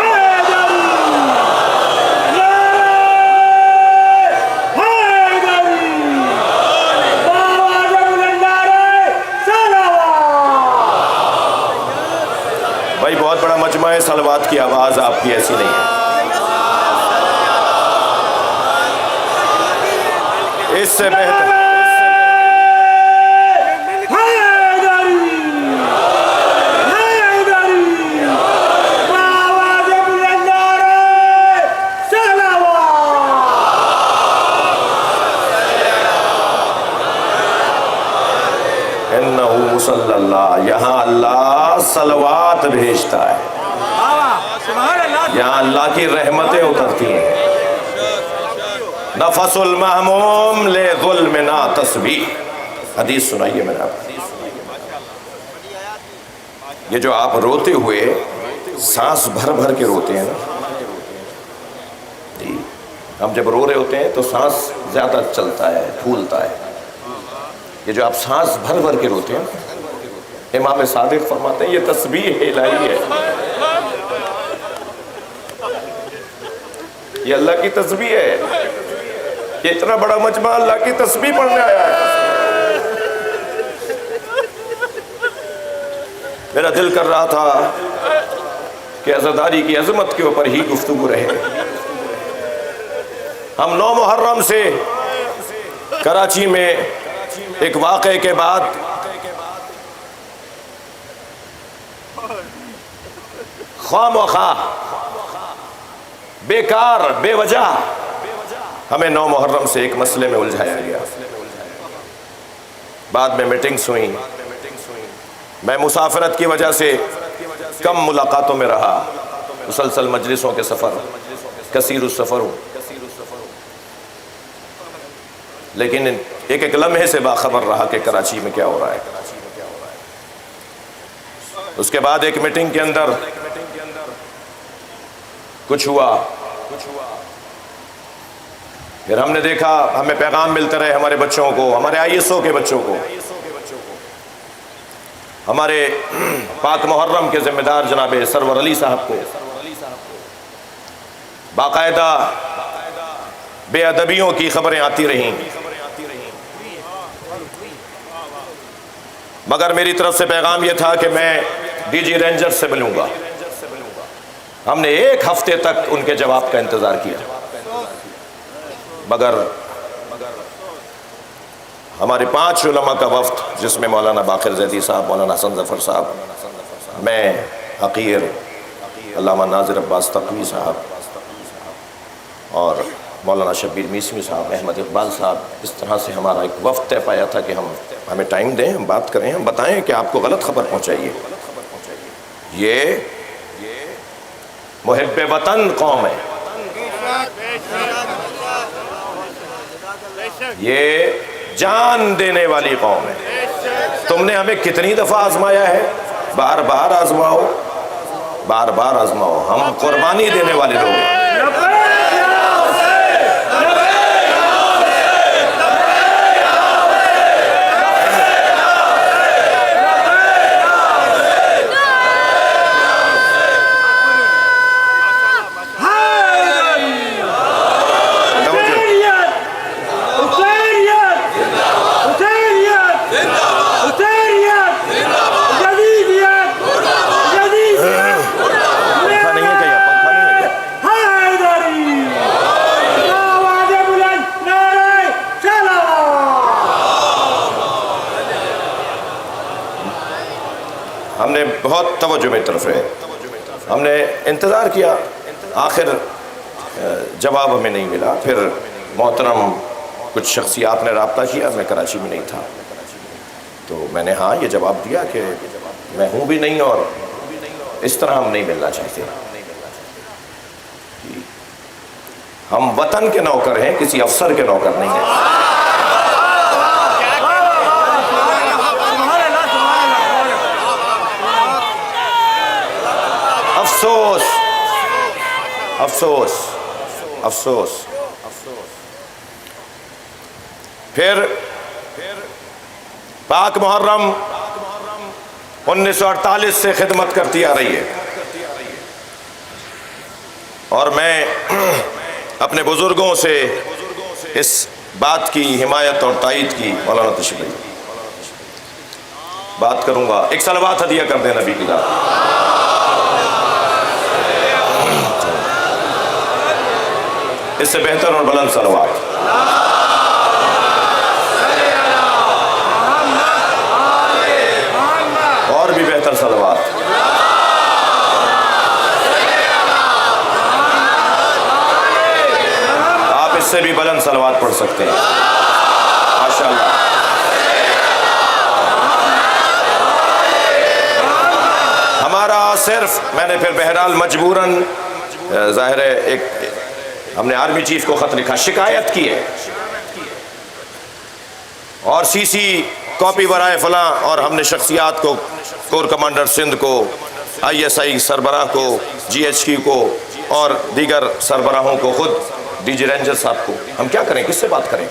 بھائی بہت بڑا مجمع ہے، صلوات کی آواز آپ کی ایسی نہیں ہے۔ اس سے بہتر انہو مصلی اللہ، یہاں اللہ صلوات بھیجتا ہے، سبحان اللہ یہاں اللہ کی رحمتیں اترتی ہیں۔ نفس المحموم لے ظلمنا تسبیح، حدیث سنائیے میں نے آپ کو۔ یہ جو آپ روتے ہوئے سانس بھر بھر کے روتے ہیں نا جی، ہم جب رو رہے ہوتے ہیں تو سانس زیادہ چلتا ہے، پھولتا ہے۔ یہ جو آپ سانس بھر بھر کے روتے ہیں، امام صادق فرماتے ہیں یہ تسبیح الہی ہے، یہ اللہ کی تسبیح ہے۔ یہ اتنا بڑا مجمع اللہ کی تسبیح پڑھنے آیا ہے۔ میرا دل کر رہا تھا کہ عزاداری کی عظمت کے اوپر ہی گفتگو رہے۔ ہم 9 محرم سے کراچی میں ایک واقعے کے بعد خواہ مخواہ بیکار بے وجہ ہمیں 9 محرم سے ایک مسئلے میں الجھایا گیا۔ بعد میں میٹنگز ہوئیں، میں مسافرت کی وجہ سے کم ملاقاتوں میں رہا، مسلسل مجلسوں کے سفر، کثیر السفر ہوں، لیکن ایک ایک لمحے سے باخبر رہا کہ کراچی میں کیا ہو رہا ہے۔ اس کے بعد ایک میٹنگ کے اندر کچھ ہوا، پھر ہم نے دیکھا، ہمیں پیغام ملتے رہے ہمارے بچوں کو، ہمارے ISO کے بچوں کو، ہمارے پاک محرم کے ذمہ دار جناب سرور علی صاحب کو، باقاعدہ بے ادبیوں کی خبریں آتی رہیں، مگر میری طرف سے پیغام یہ تھا کہ میں DG رینجر سے ملوں گا۔ ہم نے 1 ہفتے تک ان کے جواب کا انتظار کیا، مگر ہمارے 5 علماء کا وفد جس میں مولانا باقر زیدی صاحب، مولانا حسن ظفر صاحب، میں، حقیر، علامہ ناظر عباس تقوی صاحب اور مولانا شبیر میسمی صاحب، احمد اقبال صاحب، اس طرح سے ہمارا ایک وفد طے پایا تھا کہ ہمیں ٹائم دیں، ہم بات کریں، ہم بتائیں کہ آپ کو غلط خبر پہنچائیے۔ یہ محب وطن قوم ہے، یہ جان دینے والی قوم ہے۔ تم نے ہمیں کتنی دفعہ آزمایا ہے، بار بار آزماؤ، بار بار آزماؤ، ہم قربانی دینے والے لوگ ہیں۔ ہم نے بہت توجہ میں طرف رہے، ہم نے انتظار کیا، آخر جواب ہمیں نہیں ملا. پھر محترم کچھ شخصیات نے رابطہ کیا, میں کراچی میں نہیں تھا, تو میں نے ہاں یہ جواب دیا کہ میں ہوں بھی نہیں اور اس طرح ہم نہیں ملنا چاہتے. ہم وطن کے نوکر ہیں, کسی افسر کے نوکر نہیں ہیں. افسوس افسوس افسوس. پھر پاک محرم 1948 سے خدمت کرتی آ رہی ہے, اور میں اپنے بزرگوں سے اس بات کی حمایت اور تائید کی. مولانا تشریف بات کروں گا. ایک صلوات ہدیہ کر دیں نبی کی ذات. اس سے بہتر اور بلند صلوات. اور بھی بہتر صلوات. آپ اس سے بھی بلند صلوات پڑھ سکتے ہیں ماشاءاللہ. ہمارا صرف, میں نے پھر بہرحال مجبوراً, ظاہر ہے ایک ہم نے آرمی چیف کو خط لکھا, شکایت کی ہے, اور سی سی کاپی برائے فلاں, اور ہم نے شخصیات کو, کور کمانڈر سندھ کو, آئی ایس آئی سربراہ کو, جی ایچ کیو کو, اور دیگر سربراہوں کو, خود ڈی جی رینجر صاحب کو. ہم کیا کریں, کس سے بات کریں؟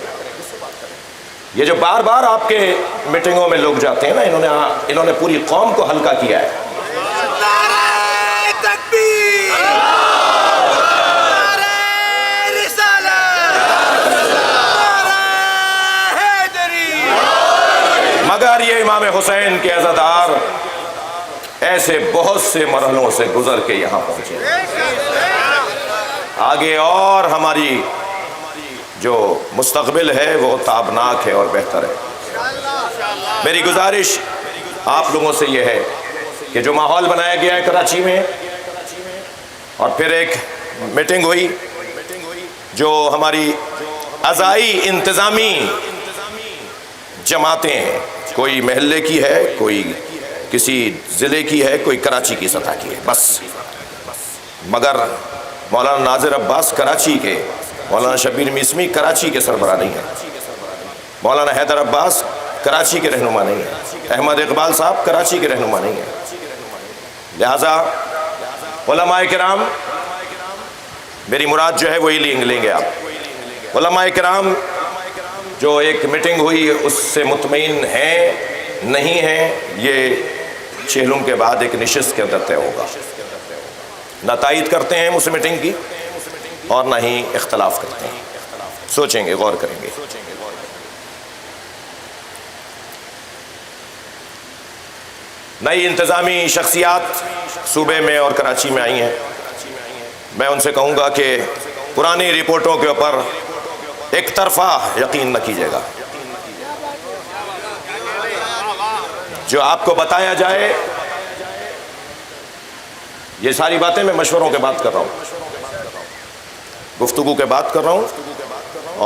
یہ جو بار بار آپ کے میٹنگوں میں لوگ جاتے ہیں نا, انہوں نے پوری قوم کو ہلکا کیا ہے. مگر یہ امام حسین کے عزادار ایسے بہت سے مرحلوں سے گزر کے یہاں پہنچے. آگے اور ہماری جو مستقبل ہے وہ تابناک ہے اور بہتر ہے. میری گزارش آپ لوگوں سے یہ ہے کہ جو ماحول بنایا گیا ہے کراچی میں, اور پھر ایک میٹنگ ہوئی جو ہماری عزائی انتظامی جماعتیں ہیں, کوئی محلے کی ہے, کوئی کسی ضلع کی ہے, کوئی کراچی کی سطح کی ہے بس. مگر مولانا ناظر عباس کراچی کے, مولانا شبیر میسمی کراچی کے سربراہ نہیں ہیں, مولانا حیدر عباس کراچی کے رہنما نہیں ہیں, احمد اقبال صاحب کراچی کے رہنما نہیں ہیں. لہذا علماء کرام, میری مراد جو ہے وہی لیں گے آپ. علماء کرام جو ایک میٹنگ ہوئی اس سے مطمئن ہیں نہیں ہیں, یہ چہلم کے بعد ایک نشست کے اندر طے ہوگا. نہ تائید کرتے ہیں اس میٹنگ کی اور نہ ہی اختلاف کرتے ہیں. سوچیں گے, غور کریں گے. نئی انتظامی شخصیات صوبے میں اور کراچی میں آئی ہیں. میں ان سے کہوں گا کہ پرانی رپورٹوں کے اوپر ایک طرفہ یقین نہ کیجیے گا. جو آپ کو بتایا جائے, یہ ساری باتیں میں مشوروں کے بات کر رہا ہوں, گفتگو کے بات کر رہا ہوں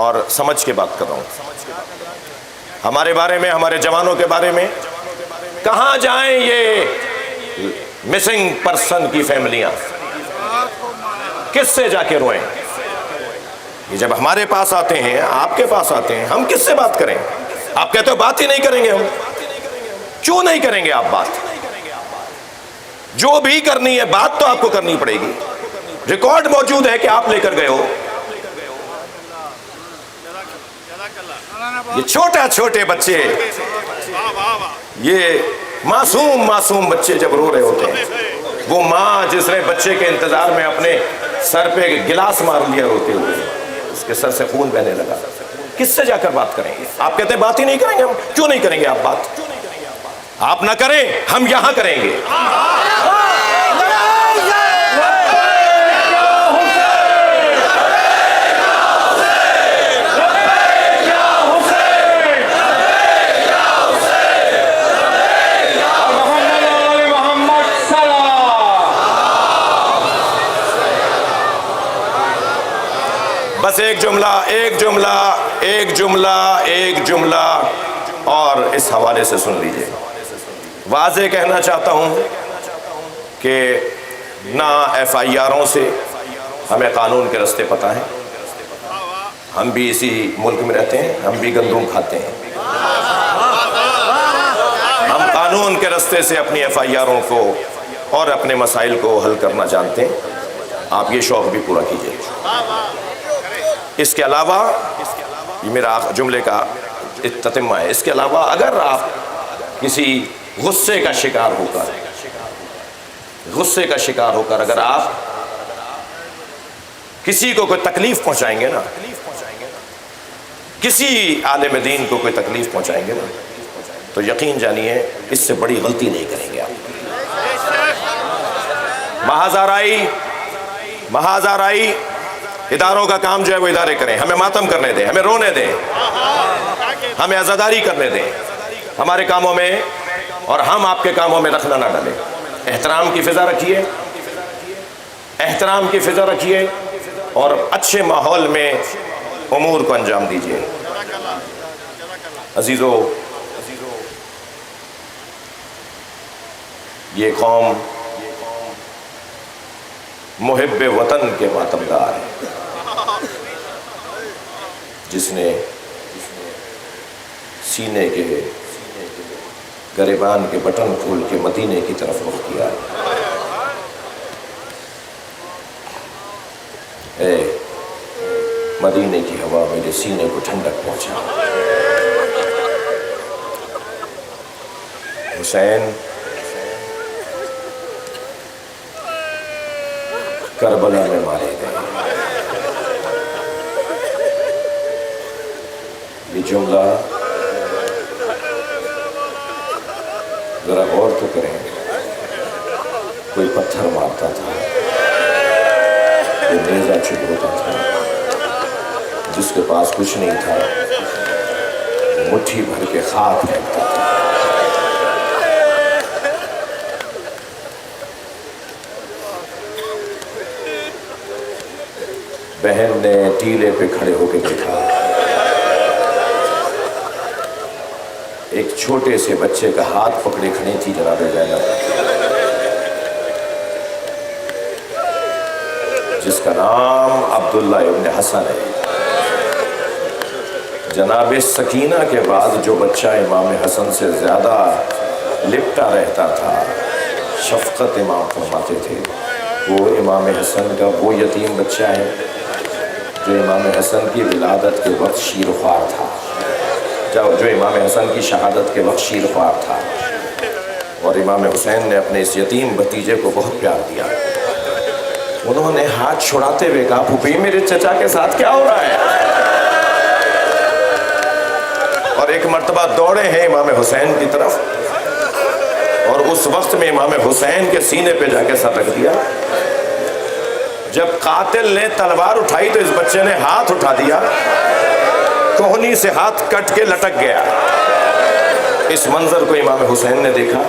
اور سمجھ کے بات کر رہا ہوں. ہمارے بارے میں, ہمارے جوانوں کے بارے میں, کہاں جائیں یہ مسنگ پرسن کی فیملیاں, کس سے جا کے روئیں؟ یہ جب ہمارے پاس آتے ہیں, آپ کے پاس آتے ہیں, ہم کس سے بات کریں؟ آپ کہتے ہو بات ہی نہیں کریں گے. ہم کیوں نہیں کریں گے آپ بات؟ جو بھی کرنی ہے بات تو آپ کو کرنی پڑے گی. ریکارڈ موجود ہے کہ آپ لے کر گئے ہو. یہ چھوٹے بچے, یہ معصوم بچے جب رو رہے ہوتے ہیں, وہ ماں جس نے بچے کے انتظار میں اپنے سر پہ گلاس مار لیا روتے ہوئے, اس کے سر سے خون بہنے لگا, کس سے جا کر بات کریں گے؟ آپ کہتے ہیں بات ہی نہیں کریں گے. ہم کیوں نہیں کریں گے آپ بات؟ آپ نہ کریں, ہم یہاں کریں گے. بس ایک جملہ اور اس حوالے سے سن لیجئے. واضح کہنا چاہتا ہوں کہ نہ ایف آئی آروں سے ہمیں قانون کے رستے پتہ ہیں. ہم بھی اسی ملک میں رہتے ہیں, ہم بھی گندم کھاتے ہیں. ہم قانون کے رستے سے اپنی ایف آئی آروں کو اور اپنے مسائل کو حل کرنا جانتے ہیں. آپ یہ شوق بھی پورا کیجئے. اس کے علاوہ یہ میرا جملے کا تتمہ ہے. اس کے علاوہ اگر آپ کسی غصے کا شکار ہو کر اگر آپ کسی کو کوئی تکلیف پہنچائیں گے نا, کسی عالم دین کو کوئی تکلیف پہنچائیں گے نا, تو یقین جانیے اس سے بڑی غلطی نہیں کریں گے آپ. محاذ آرائی اداروں کا کام جو ہے وہ ادارے کریں. ہمیں ماتم کرنے دیں, ہمیں رونے دیں, ہمیں عزاداری کرنے دیں. ہمارے کاموں میں اور ہم آپ کے کاموں میں دخل نہ ڈالیں. احترام کی فضا رکھیے اور اچھے ماحول میں امور کو انجام دیجیے. عزیزو, یہ قوم محب وطن کے ماتمدار ہے, جس نے سینے کے گریبان کے بٹن کھول کے مدینے کی طرف رخ کیا ہے. اے مدینے کی ہوا میرے سینے کو ٹھنڈک پہنچا. حسین کربلا میں مارے گئے. یہ جملہ ذرا غور تو کریں. کوئی پتھر مارتا تھا, کوئی نیزہ چبوتا تھا, جس کے پاس کچھ نہیں تھا مٹھی بھر کے خاک پھینکتا تھا. بہن نے ٹیلے پہ کھڑے ہو کے دیکھا, ایک چھوٹے سے بچے کا ہاتھ پکڑے کھڑی تھی جناب زینب, جس کا نام عبداللہ ابن حسن ہے. جناب سکینہ کے بعد جو بچہ امام حسن سے زیادہ لپٹا رہتا تھا, شفقت امام فرماتے تھے, وہ امام حسن کا وہ یتیم بچہ ہے جو امام حسن کی ولادت کے وقت شیر خوار تھا, جو امام حسن کی شہادت کے وقت شیر خوار تھا. اور امام حسین نے اپنے اس یتیم بھتیجے کو بہت پیار دیا. انہوں نے ہاتھ چھڑاتے ہوئے کہا, پھوپھی میرے چچا کے ساتھ کیا ہو رہا ہے؟ اور ایک مرتبہ دوڑے ہیں امام حسین کی طرف, اور اس وقت میں امام حسین کے سینے پہ جا کے سر رکھ دیا. جب قاتل نے تلوار اٹھائی تو اس بچے نے ہاتھ اٹھا دیا, کوہنی سے ہاتھ کٹ کے لٹک گیا. اس منظر کو امام حسین نے دیکھا,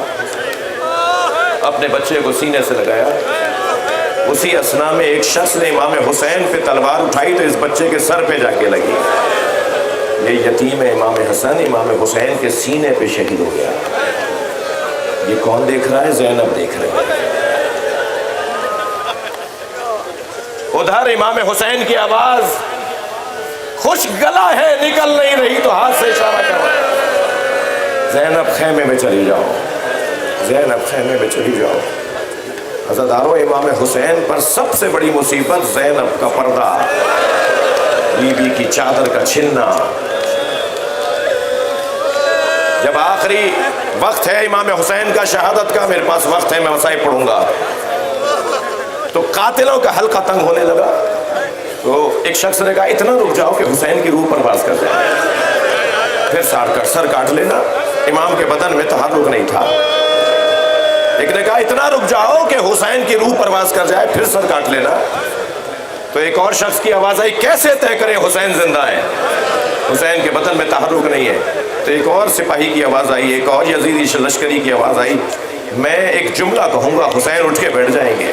اپنے بچے کو سینے سے لگایا. اسی اثنا میں ایک شخص نے امام حسین پہ تلوار اٹھائی تو اس بچے کے سر پہ جا کے لگی. یہ یتیم امام حسن امام حسین کے سینے پہ شہید ہو گیا. یہ کون دیکھ رہا ہے؟ زینب دیکھ رہے ہیں. ادھر امام حسین کی آواز خوش گلا ہے, نکل نہیں رہی, تو ہاتھ سے اشارہ کر رہا ہے, زینب خیمے میں چلی جاؤ, زینب خیمے میں چلی جاؤ. عزادارو, امام حسین پر سب سے بڑی مصیبت زینب کا پردہ, بی بی کی چادر کا چھننا. جب آخری وقت ہے امام حسین کا شہادت کا, میرے پاس وقت ہے, میں مسائل پڑھوں گا, تو قاتلوں کا حلقہ تنگ ہونے لگا. تو ایک شخص نے کہا, اتنا رک جاؤ کہ حسین کی روح پرواز کر جائے, پھر سر کاٹ لینا. امام کے بدن میں تحرک نہیں تھا. ایک نے کہا, اتنا رک جاؤ کہ حسین کی روح پرواز کر جائے, پھر سر کاٹ لینا. تو ایک اور شخص کی آواز آئی, کیسے طے کریں حسین زندہ ہے, حسین کے بدن میں تحرک نہیں ہے. تو ایک اور سپاہی کی آواز آئی, ایک اور یزیدی لشکری کی آواز آئی, میں ایک جملہ کہوں گا, حسین اٹھ کے بیٹھ جائیں گے.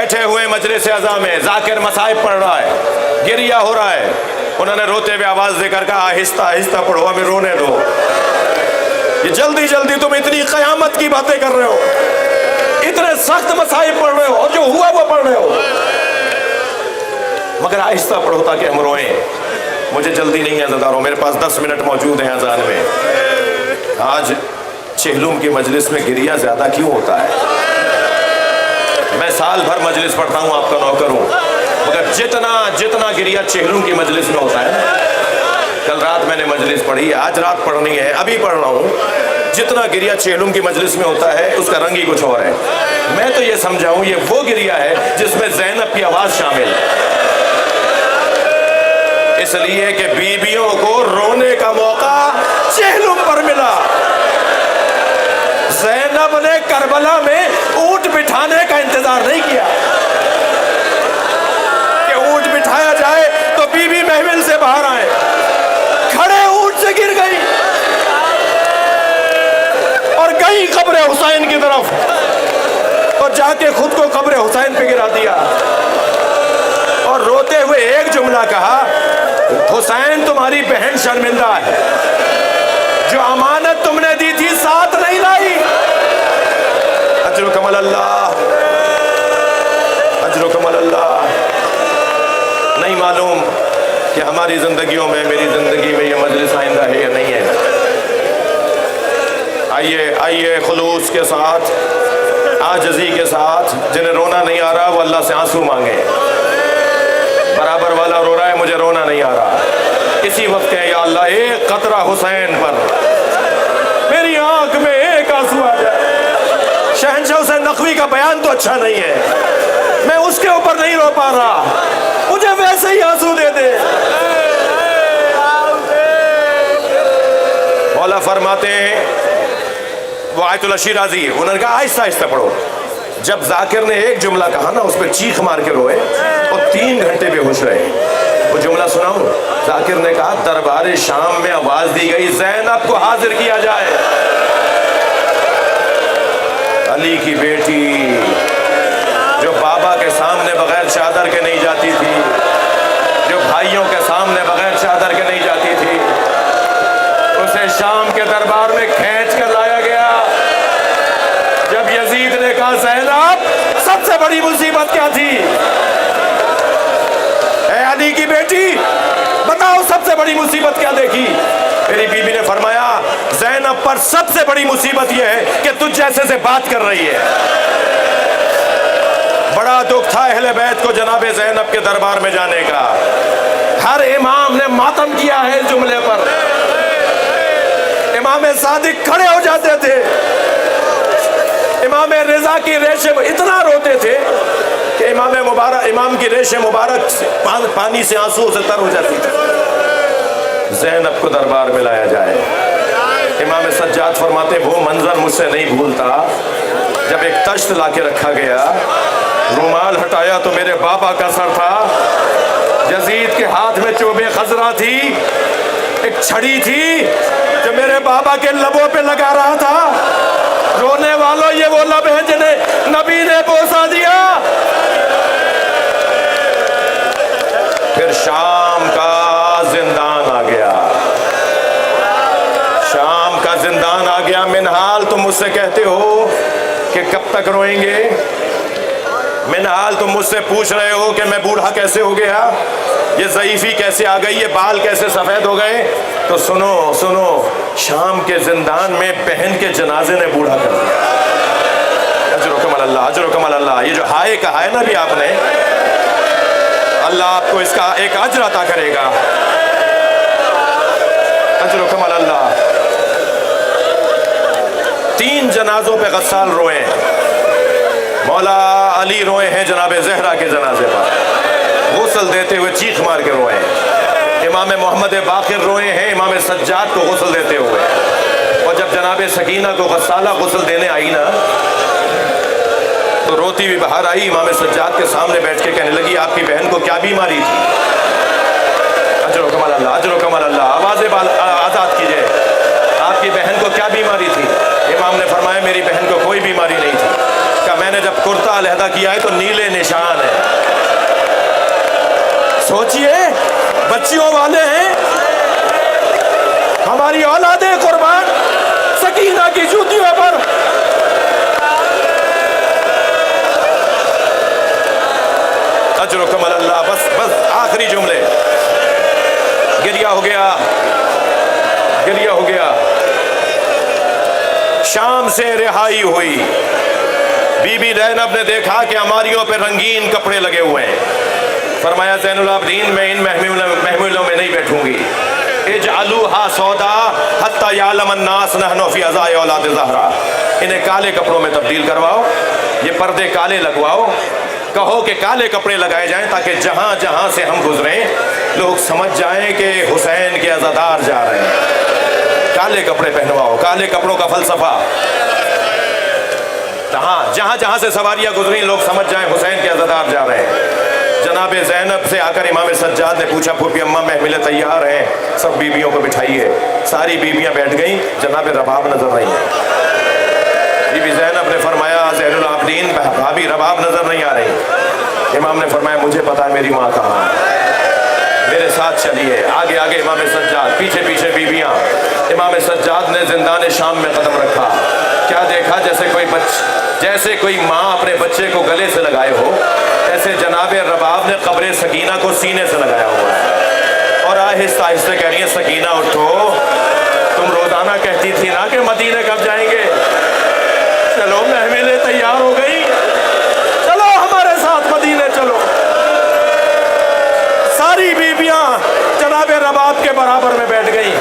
بیٹھے ہوئے مجلس اعضا میں، ذاکر مصائب پڑھ رہا ہے، گریہ ہو رہا ہے، انہوں نے روتے ہوئے آواز دے کر کہا آہستہ آہستہ پڑھو، ہمیں رونے دو، یہ جلدی جلدی تم اتنی قیامت کی باتیں کر رہے ہو، اتنے سخت مصائب پڑھ رہے ہو، اور جو ہوا وہ پڑھ رہے ہو، مگر آہستہ پڑھو تاکہ ہم روئیں، مجھے جلدی نہیں ہے عزیزانو، میرے پاس 10 منٹ موجود ہیں اذان میں۔ آج چہلم کی مجلس میں گریہ زیادہ کیوں ہوتا ہے؟ میں سال بھر مجلس پڑھتا ہوں، آپ کا نوکر ہوں، مگر جتنا گریہ چہلم کی مجلس میں ہوتا ہے، کل رات میں نے مجلس پڑھی، آج رات پڑھنی ہے، ابھی پڑھ رہا ہوں، جتنا گریہ چہلم کی مجلس میں ہوتا ہے اس کا رنگ ہی کچھ اور ہے۔ میں تو یہ سمجھاؤں یہ وہ گریہ ہے جس میں زینب کی آواز شامل ہے، اس لیے کہ بیویوں کو رونے کا موقع چہلم پر ملا۔ زینب نے کربلا میں اونٹ بٹھانے کا انتظار نہیں کیا کہ اونٹ بٹھایا جائے تو بی بی محفل سے باہر آئے، کھڑے اونٹ سے گر گئی اور گئی قبر حسین کی طرف اور جا کے خود کو قبر حسین پہ گرا دیا اور روتے ہوئے ایک جملہ کہا، حسین تمہاری بہن شرمندہ ہے، جو امانت تم نے دی تھی ساتھ نہیں لائی، اجرکم اللہ، اجرکم اللہ۔ نہیں معلوم کہ ہماری زندگیوں میں، میری زندگی میں یہ مجلس آئندہ ہے یا نہیں ہے۔ آئیے خلوص کے ساتھ، عاجزی کے ساتھ، جنہیں رونا نہیں آ رہا وہ اللہ سے آنسو مانگے، برابر والا رو رہا ہے مجھے رونا نہیں آ رہا، اسی وقت ہے یا اللہ ایک قطرہ حسین پر، میری آنکھ میں ایک آنسو آ جائے۔ شہنشاہ حسین نقوی کا بیان تو اچھا نہیں ہے، میں اس کے اوپر نہیں رو پا رہا، مجھے ویسے ہی آنسو دے دے۔ مولا فرماتے ہیں، وہ آیت اللہ شیرازی، انہوں نے کہا آہستہ آہستہ پڑھو، جب ذاکر نے ایک جملہ کہا نا اس پہ چیخ مار کے روئے اور 3 گھنٹے بے ہوش رہے۔ وہ جملہ سناؤں، ذاکر نے کہا دربار شام میں آواز دی گئی زینب کو حاضر کیا جائے، علی کی بیٹی جو بابا کے سامنے بغیر چادر کے نہیں جاتی تھی، جو بھائیوں کے سامنے بغیر چادر کے نہیں جاتی تھی، اسے شام کے دربار میں کھینچ کر لایا گیا۔ جب یزید نے کہا زینب سب سے بڑی مصیبت کیا تھی، اے علی کی بیٹی بتاؤ سب سے بڑی مصیبت کیا دیکھی؟ میری بیوی نے فرمایا زینب پر سب سے بڑی مصیبت یہ ہے کہ تجھ جیسے سے بات کر رہی ہے۔ بڑا دکھ تھا اہل بیت کو جناب زینب کے دربار میں جانے کا، ہر امام نے ماتم کیا ہے اس جملے پر، امام صادق کھڑے ہو جاتے تھے، امام رضا کی ریشیں اتنا روتے تھے کہ امام کی ریش مبارک پانی سے آنسو سے تر ہو جاتی تھی۔ زینب کو دربار میں لایا جائے، امام سجاد فرماتے وہ منظر مجھ سے نہیں بھولتا، جب ایک تشت لا کے رکھا گیا، رومال ہٹایا تو میرے بابا کا سر تھا، یزید کے ہاتھ میں چوبے خضرا تھی، ایک چھڑی تھی جو میرے بابا کے لبوں پہ لگا رہا تھا۔ رونے والوں یہ وہ لب ہے جنہیں نبی نے بوسا دیا۔ پھر شام کا زندان آ گیا، شام کا زندان آ گیا۔ منحال تم مجھ سے کہتے ہو کہ کب تک روئیں گے، منحال تم مجھ سے پوچھ رہے ہو کہ میں بوڑھا کیسے ہو گیا، یہ ضعیفی کیسے آ گئی، یہ بال کیسے سفید ہو گئے، تو سنو شام کے زندان میں بہن کے جنازے نے بوڑھا کر دیا۔ اجرکم اللہ، اجرکم اللہ۔ یہ جو ہائے کہا ہے نا بھی آپ نے، اللہ آپ کو اس کا ایک اجر عطا کرے گا، اجرکم اللہ۔ 3 جنازوں پہ غسال روئے، مولا علی روئے ہیں جناب زہرا کے جنازے پر، غسل دیتے ہوئے چیخ مار کے روئے ہیں۔ امام محمد باقر روئے ہیں امام سجاد کو غسل دیتے ہوئے، اور جب جناب سکینہ کو غسالہ غسل دینے آئی نا تو روتی بھی باہر آئی، امام سجاد کے سامنے بیٹھ کے کہنے لگی آپ کی بہن کو کیا بیماری تھی؟ اجرکم اللہ، اجرکم اللہ، آوازیں آزاد کیجئے، آپ کی بہن کو کیا بیماری تھی؟ امام نے فرمایا میری بہن کو کوئی بیماری نہیں تھی۔ کہا میں نے جب کرتا علیحدہ کیا ہے تو نیلے نشان ہے. سوچئے بچیوں والے ہیں, ہماری اولادیں قربان سکینہ کی جوتیوں پر. اجرکم اللہ. بس آخری جملے. گریہ ہو گیا, گریہ ہو گیا. شام سے رہائی ہوئی. بی بی زینب نے دیکھا کہ ہماریوں پہ رنگین کپڑے لگے ہوئے ہیں. فرمایا زین العابدین میں ان محمولوں میں نہیں بیٹھوں گی. اجعلوہا سودا حتی یعلم الناس نحن فی عزاء اولاد زہرا. انہیں کالے کپڑوں میں تبدیل کرواؤ, یہ پردے کالے لگواؤ, کہو کہ کالے کپڑے لگائے جائیں تاکہ جہاں جہاں سے ہم گزریں لوگ سمجھ جائیں کہ حسین کے عزادار جا رہے ہیں. کالے کپڑے پہنواؤ, کالے کپڑوں کا فلسفہ. جہاں جہاں سے سواریاں گزریں لوگ سمجھ جائیں حسین کے عزادار جا رہے ہیں. جناب زینب سے آ کر امام سجاد نے پوچھا پھوپھی اماں محملیں تیار ہیں, سب بیویوں کو بٹھائیے. ساری بیویاں بیٹھ گئیں, جناب رباب نظر نہیں ہے. بی بی زینب نے فرمایا زین العابدین بھابی رباب نظر نہیں آ رہی. امام نے فرمایا مجھے پتا ہے میری ماں کہاں ہے, میرے ساتھ چلیے. آگے آگے امام سجاد, پیچھے پیچھے بیویاں. امام سجاد نے زندان شام میں قدم رکھا. کیا دیکھا؟ جیسے کوئی ماں اپنے بچے کو گلے سے لگائے ہو, ایسے جناب رباب نے قبر سکینہ کو سینے سے لگایا ہوا ہے. اور آہستہ آہستہ کہہ رہی ہے سکینہ اٹھو, تم روزانہ کہتی تھی نا کہ مدینے کب جائیں گے. چلو محملیں تیار ہو گئی, چلو ہمارے ساتھ مدینے چلو. ساری بیویاں جناب رباب کے برابر میں بیٹھ گئی.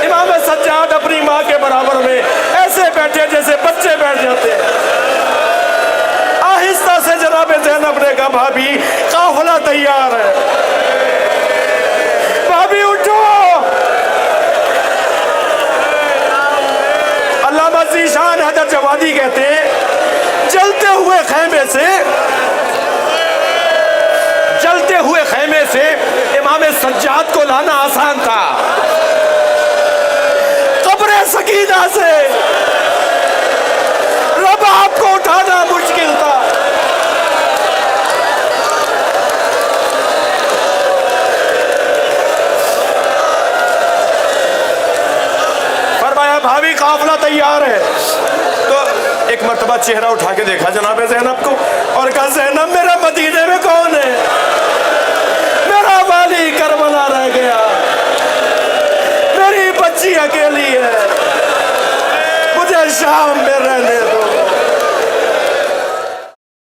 امام سجاد اپنی ماں کے برابر میں ایسے بیٹھے جیسے بچے بیٹھ جاتے. آہستہ سے جناب زینب نے کہا بھابی قافلہ تیار ہے, بھابی اٹھو. علامہ ذیشان حیدر جوادی کہتے ہیں جلتے ہوئے خیمے سے امام سجاد کو لانا آسان تھا, قبر سکینہ سے رباب کو اٹھانا مشکل تھا. فرمایا بھابی قافلہ تیار ہے. تو ایک مرتبہ چہرہ اٹھا کے دیکھا جناب زینب کو اور کہا زینب میرا مدینے میں کون ہے؟ میرا والی کربلا رہ گیا, میری بچی اکیلی ہے, مجھے شام میں رہنا